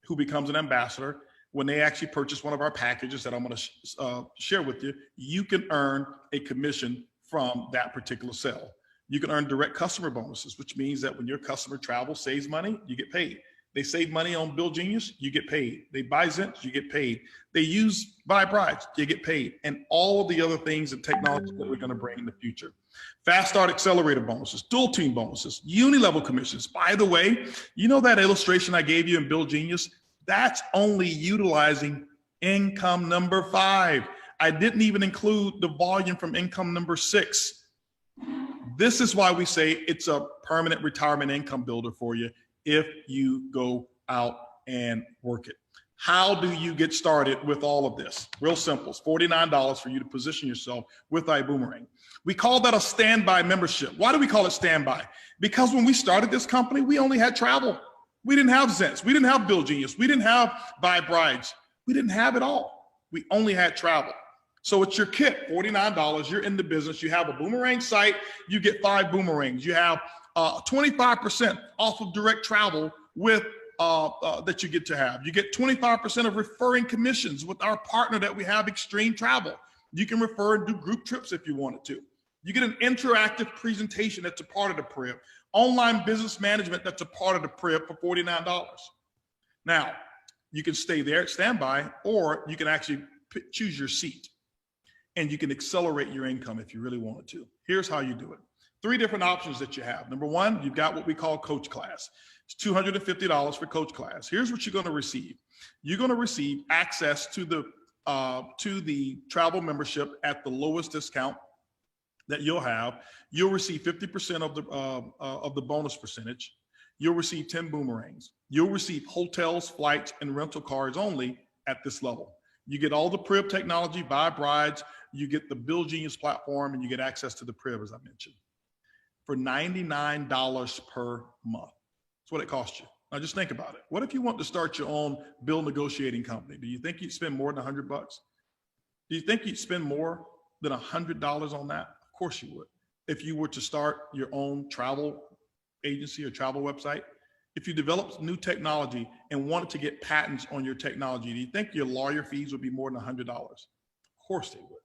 who becomes an ambassador, when they actually purchase one of our packages that I'm going to share with you, you can earn a commission from that particular sale. You can earn direct customer bonuses, which means that when your customer travels, saves money, you get paid. They save money on Build Genius, you get paid. They buy Zence, you get paid. They use Vibe rides, you get paid. And all of the other things and technology that we're going to bring in the future. Fast Start Accelerator bonuses, dual team bonuses, uni-level commissions. By the way, you know that illustration I gave you in Build Genius? That's only utilizing income number 5. I didn't even include the volume from income number 6. This is why we say it's a permanent retirement income builder for you if you go out and work it. How do you get started with all of this? Real simple. It's $49 for you to position yourself with iBuumerang. We call that a standby membership. Why do we call it standby? Because when we started this company, we only had travel. We didn't have Zence. We didn't have Build Genius. We didn't have Vibe rides. We didn't have it all. We only had travel. So it's your kit, $49. You're in the business. You have a boomerang site. You get 5 boomerangs. You have 25% off of direct travel with that you get to have. You get 25% of referring commissions with our partner that we have, Extreme Travel. You can refer and do group trips if you wanted to. You get an interactive presentation that's a part of the PRIB. Online business management that's a part of the PRIB for $49. Now, You can stay there at standby, or you can actually choose your seat, and you can accelerate your income if you really wanted to. Here's how you do it. 3 different options that you have. Number 1, you've got what we call Coach Class. It's $250 for Coach Class. Here's what you're going to receive. You're going to receive access to the travel membership at the lowest discount that you'll have. You'll receive 50% of the bonus percentage. You'll receive 10 boomerangs. You'll receive hotels, flights, and rental cars only at this level. You get all the PRIB technology, Vibe Rides, you get the Build Genius platform, and you get access to the PRIB, as I mentioned, for $99 per month. That's what it costs you. Now just think about it. What if you want to start your own bill negotiating company? Do you think you'd spend more than $100 bucks? Do you think you'd spend more than $100 on that? Of course you would. If you were to start your own travel agency or travel website, if you developed new technology and wanted to get patents on your technology, do you think your lawyer fees would be more than $100? Of course they would.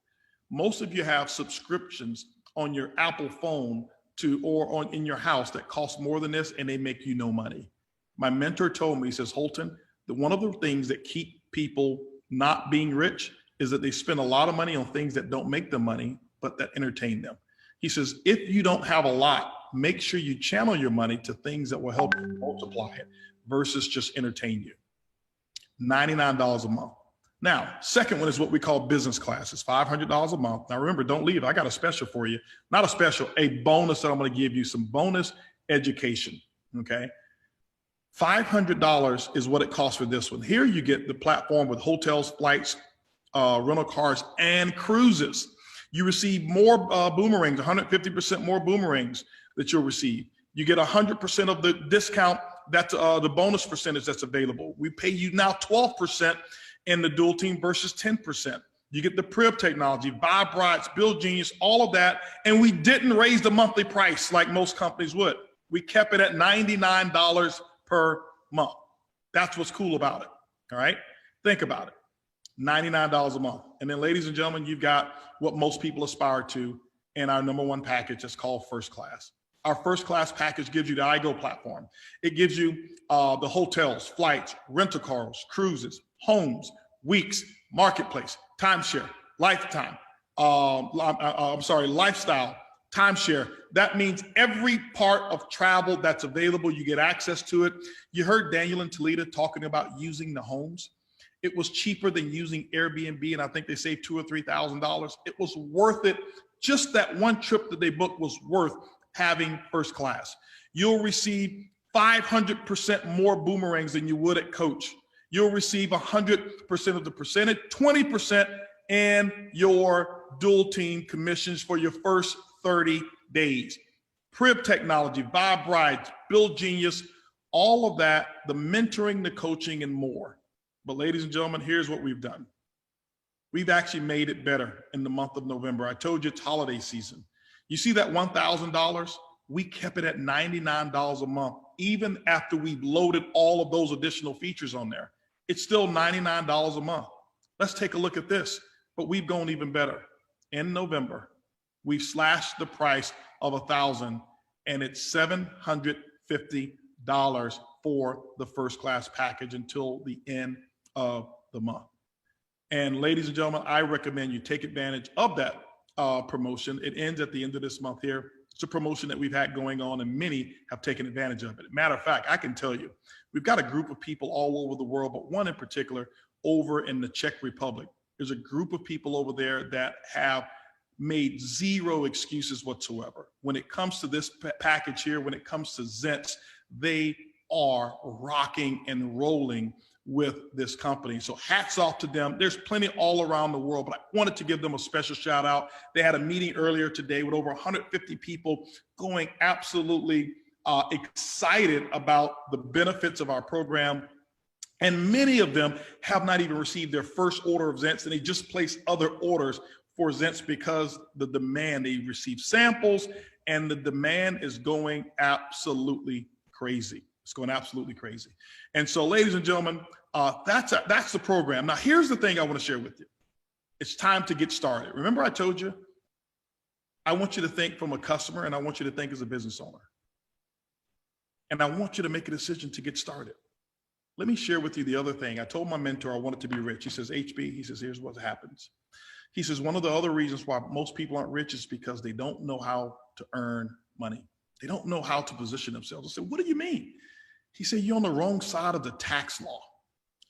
Most of you have subscriptions on your Apple phone in your house that cost more than this, and they make you no money. My mentor told me, he says, Holton, that one of the things that keep people not being rich is that they spend a lot of money on things that don't make them money, but that entertain them. He says, if you don't have a lot, make sure you channel your money to things that will help you multiply it versus just entertain you. $99 a month. Now, second one is what we call business class. It's $500 a month. Now remember, don't leave. I got a special for you. Not a special, a bonus that I'm going to give you, some bonus education, okay? $500 is what it costs for this one. Here you get the platform with hotels, flights, rental cars, and cruises. You receive more boomerangs, 150% more boomerangs that you'll receive. You get 100% of the discount, that's the bonus percentage that's available. We pay you now 12% in the dual team versus 10%. You get the PRIB technology, Vibe Rides, Build Genius, all of that. And we didn't raise the monthly price like most companies would. We kept it at $99 per month. That's what's cool about it, all right? Think about it, $99 a month. And then ladies and gentlemen, you've got what most people aspire to in our #1 package that's called First Class. Our First Class package gives you the iGo platform. It gives you the hotels, flights, rental cars, cruises, homes, weeks, marketplace, timeshare, lifestyle, timeshare. That means every part of travel that's available, you get access to it. You heard Daniel and Talita talking about using the homes. It was cheaper than using Airbnb, and I think they saved $2,000 or $3,000. It was worth it. Just that one trip that they booked was worth having First Class. You'll receive 500% more boomerangs than you would at Coach. You'll receive 100% of the percentage, 20% in your dual team commissions for your first 30 days. PRIB technology, Vibe Rides, Build Genius, all of that, the mentoring, the coaching, and more. But ladies and gentlemen, here's what we've done. We've actually made it better in the month of November. I told you it's holiday season. You see that $1,000? We kept it at $99 a month, even after we've loaded all of those additional features on there. It's still $99 a month. Let's take a look at this, but we've gone even better. In November, we've slashed the price of $1,000, and it's $750 for the First Class package until the end of the month. And ladies and gentlemen, I recommend you take advantage of that promotion. It ends at the end of this month here. It's a promotion that we've had going on, and many have taken advantage of it. Matter of fact, I can tell you, we've got a group of people all over the world, but one in particular over in the Czech Republic. There's a group of people over there that have made zero excuses whatsoever. When it comes to this package here, when it comes to Zence, they are rocking and rolling with this company. So hats off to them. There's plenty all around the world, but I wanted to give them a special shout out. They had a meeting earlier today with over 150 people going absolutely excited about the benefits of our program. And many of them have not even received their first order of Zence, and they just placed other orders for Zence because the demand, they received samples, and the demand is going absolutely crazy. It's going absolutely crazy. And so, ladies and gentlemen, that's the program. Now, here's the thing I want to share with you. It's time to get started. Remember I told you, I want you to think from a customer, and I want you to think as a business owner. And I want you to make a decision to get started. Let me share with you the other thing. I told my mentor I wanted to be rich. He says, HB, he says, here's what happens. He says, one of the other reasons why most people aren't rich is because they don't know how to earn money. They don't know how to position themselves. I said, what do you mean? He said, you're on the wrong side of the tax law.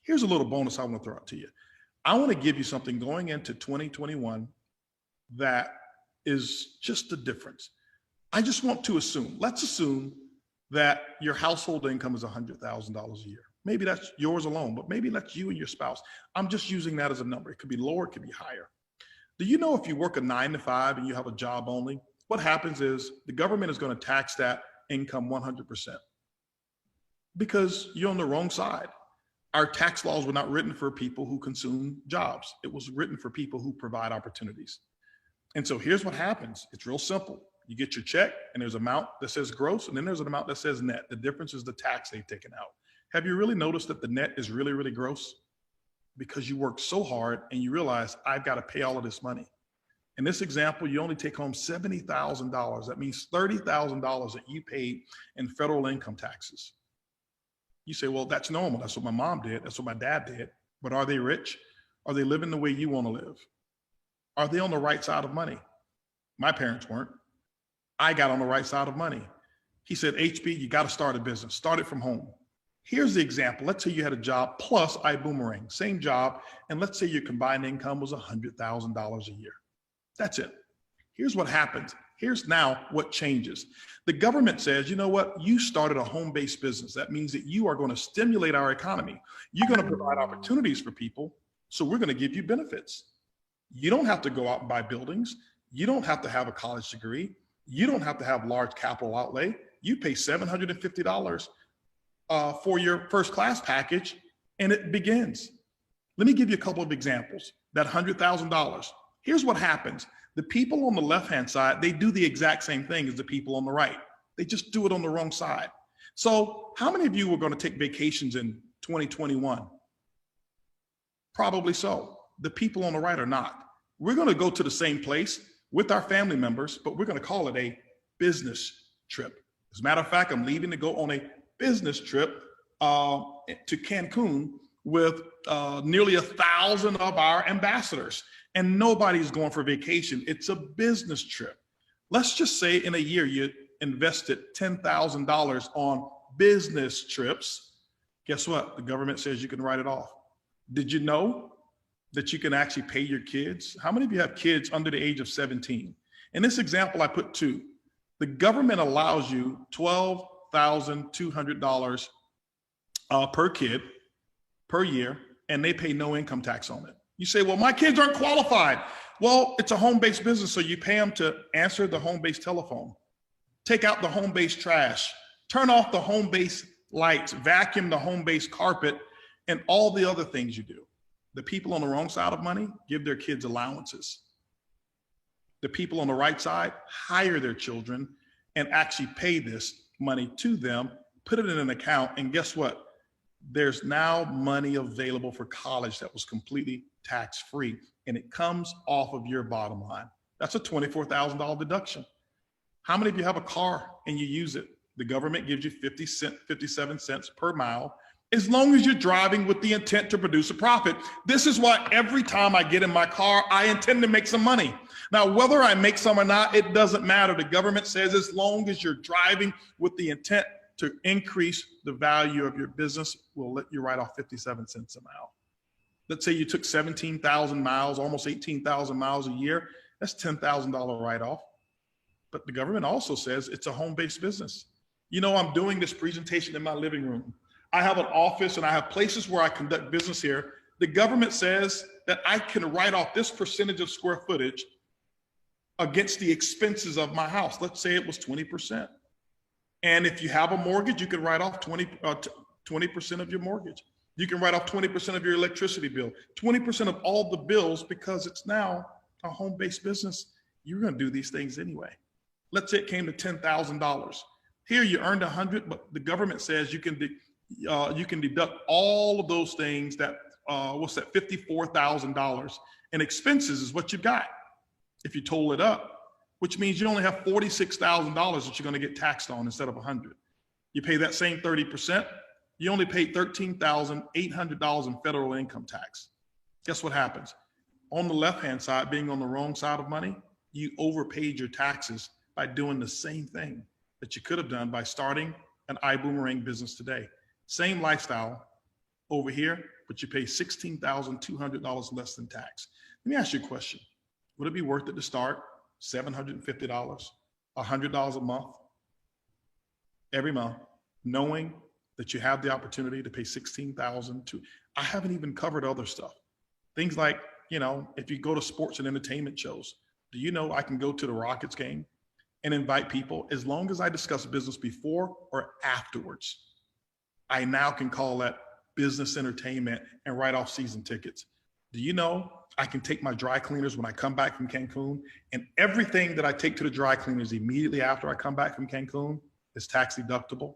Here's a little bonus I want to throw out to you. I want to give you something going into 2021 that is just the difference. I just want to assume, let's assume that your household income is $100,000 a year. Maybe that's yours alone, but maybe that's you and your spouse. I'm just using that as a number. It could be lower, it could be higher. Do you know if you work a 9 to 5 and you have a job only, what happens is the government is going to tax that income 100% because you're on the wrong side. Our tax laws were not written for people who consume jobs. It was written for people who provide opportunities. And so here's what happens. It's real simple. You get your check and there's an amount that says gross and then there's an amount that says net. The difference is the tax they've taken out. Have you really noticed that the net is really, really gross? Because you work so hard and you realize I've got to pay all of this money. In this example, you only take home $70,000. That means $30,000 that you paid in federal income taxes. You say, well, that's normal. That's what my mom did. That's what my dad did. But are they rich? Are they living the way you want to live? Are they on the right side of money? My parents weren't. I got on the right side of money. He said, HB, you got to start a business. Start it from home. Here's the example. Let's say you had a job plus iBuumerang, same job. And let's say your combined income was $100,000 a year. That's it. Here's what happens. Here's now what changes. The government says, you know what? You started a home-based business. That means that you are going to stimulate our economy. You're going to provide opportunities for people. So we're going to give you benefits. You don't have to go out and buy buildings. You don't have to have a college degree. You don't have to have large capital outlay. You pay $750 for your first class package and it begins. Let me give you a couple of examples. That $100,000. Here's what happens. The people on the left-hand side, they do the exact same thing as the people on the right. They just do it on the wrong side. So how many of you were going to take vacations in 2021? Probably so. The people on the right are not. We're going to go to the same place with our family members, but we're going to call it a business trip. As a matter of fact, I'm leaving to go on a business trip to Cancun with nearly 1,000 of our ambassadors. And nobody's going for vacation. It's a business trip. Let's just say in a year you invested $10,000 on business trips. Guess what? The government says you can write it off. Did you know that you can actually pay your kids? How many of you have kids under the age of 17? In this example, I put 2. The government allows you $12,200 per kid per year, and they pay no income tax on it. You say, well, my kids aren't qualified. Well, it's a home-based business, so you pay them to answer the home-based telephone, take out the home-based trash, turn off the home-based lights, vacuum the home-based carpet, and all the other things you do. The people on the wrong side of money give their kids allowances. The people on the right side hire their children and actually pay this money to them, put it in an account, and guess what? There's now money available for college that was completely tax-free, and it comes off of your bottom line. That's a $24,000 deduction. How many of you have a car and you use it? The government gives you 57 cents per mile, as long as you're driving with the intent to produce a profit. This is why every time I get in my car, I intend to make some money. Now, whether I make some or not, it doesn't matter. The government says as long as you're driving with the intent to increase the value of your business, we'll let you write off 57 cents a mile. Let's say you took 17,000 miles, almost 18,000 miles a year. That's $10,000 write-off. But the government also says it's a home-based business. You know, I'm doing this presentation in my living room. I have an office and I have places where I conduct business here. The government says that I can write off this percentage of square footage against the expenses of my house. Let's say it was 20%. And if you have a mortgage, you can write off 20% of your mortgage. You can write off 20% of your electricity bill, 20% of all the bills, because it's now a home-based business. You're going to do these things anyway. Let's say it came to $10,000. Here you earned 100, but the government says you can deduct all of those things. That what's that? $54,000 in expenses is what you got if you total it up, which means you only have $46,000 that you're going to get taxed on instead of 100. You pay that same 30%. You only paid $13,800 in federal income tax. Guess what happens? On the left-hand side, being on the wrong side of money, you overpaid your taxes by doing the same thing that you could have done by starting an iBuumerang business today. Same lifestyle over here, but you pay $16,200 less than tax. Let me ask you a question. Would it be worth it to start $750, $100 a month, every month, knowing that you have the opportunity to pay $16,000 to, I haven't even covered other stuff. Things like, you know, if you go to sports and entertainment shows, do you know I can go to the Rockets game and invite people as long as I discuss business before or afterwards? I now can call that business entertainment and write off season tickets. Do you know I can take my dry cleaners when I come back from Cancun, and everything that I take to the dry cleaners immediately after I come back from Cancun is tax deductible?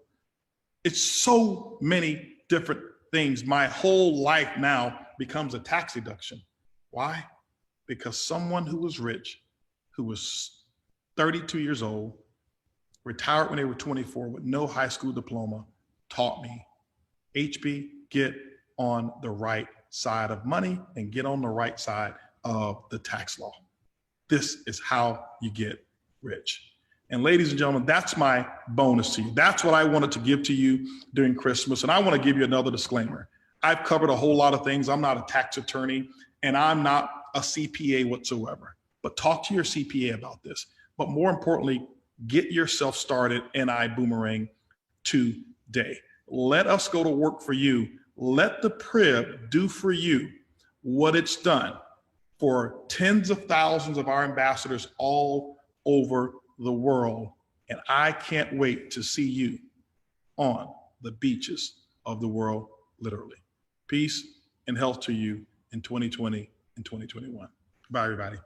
It's so many different things. My whole life now becomes a tax deduction. Why? Because someone who was rich, who was 32 years old, retired when they were 24 with no high school diploma, taught me, HB, get on the right side of money and get on the right side of the tax law. This is how you get rich. And ladies and gentlemen, that's my bonus to you. That's what I wanted to give to you during Christmas. And I want to give you another disclaimer. I've covered a whole lot of things. I'm not a tax attorney and I'm not a CPA whatsoever, but talk to your CPA about this. But more importantly, get yourself started in iBuumerang today. Let us go to work for you. Let the PRIB do for you what it's done for tens of thousands of our ambassadors all over the world. And I can't wait to see you on the beaches of the world, literally. Peace and health to you in 2020 and 2021. Bye, everybody.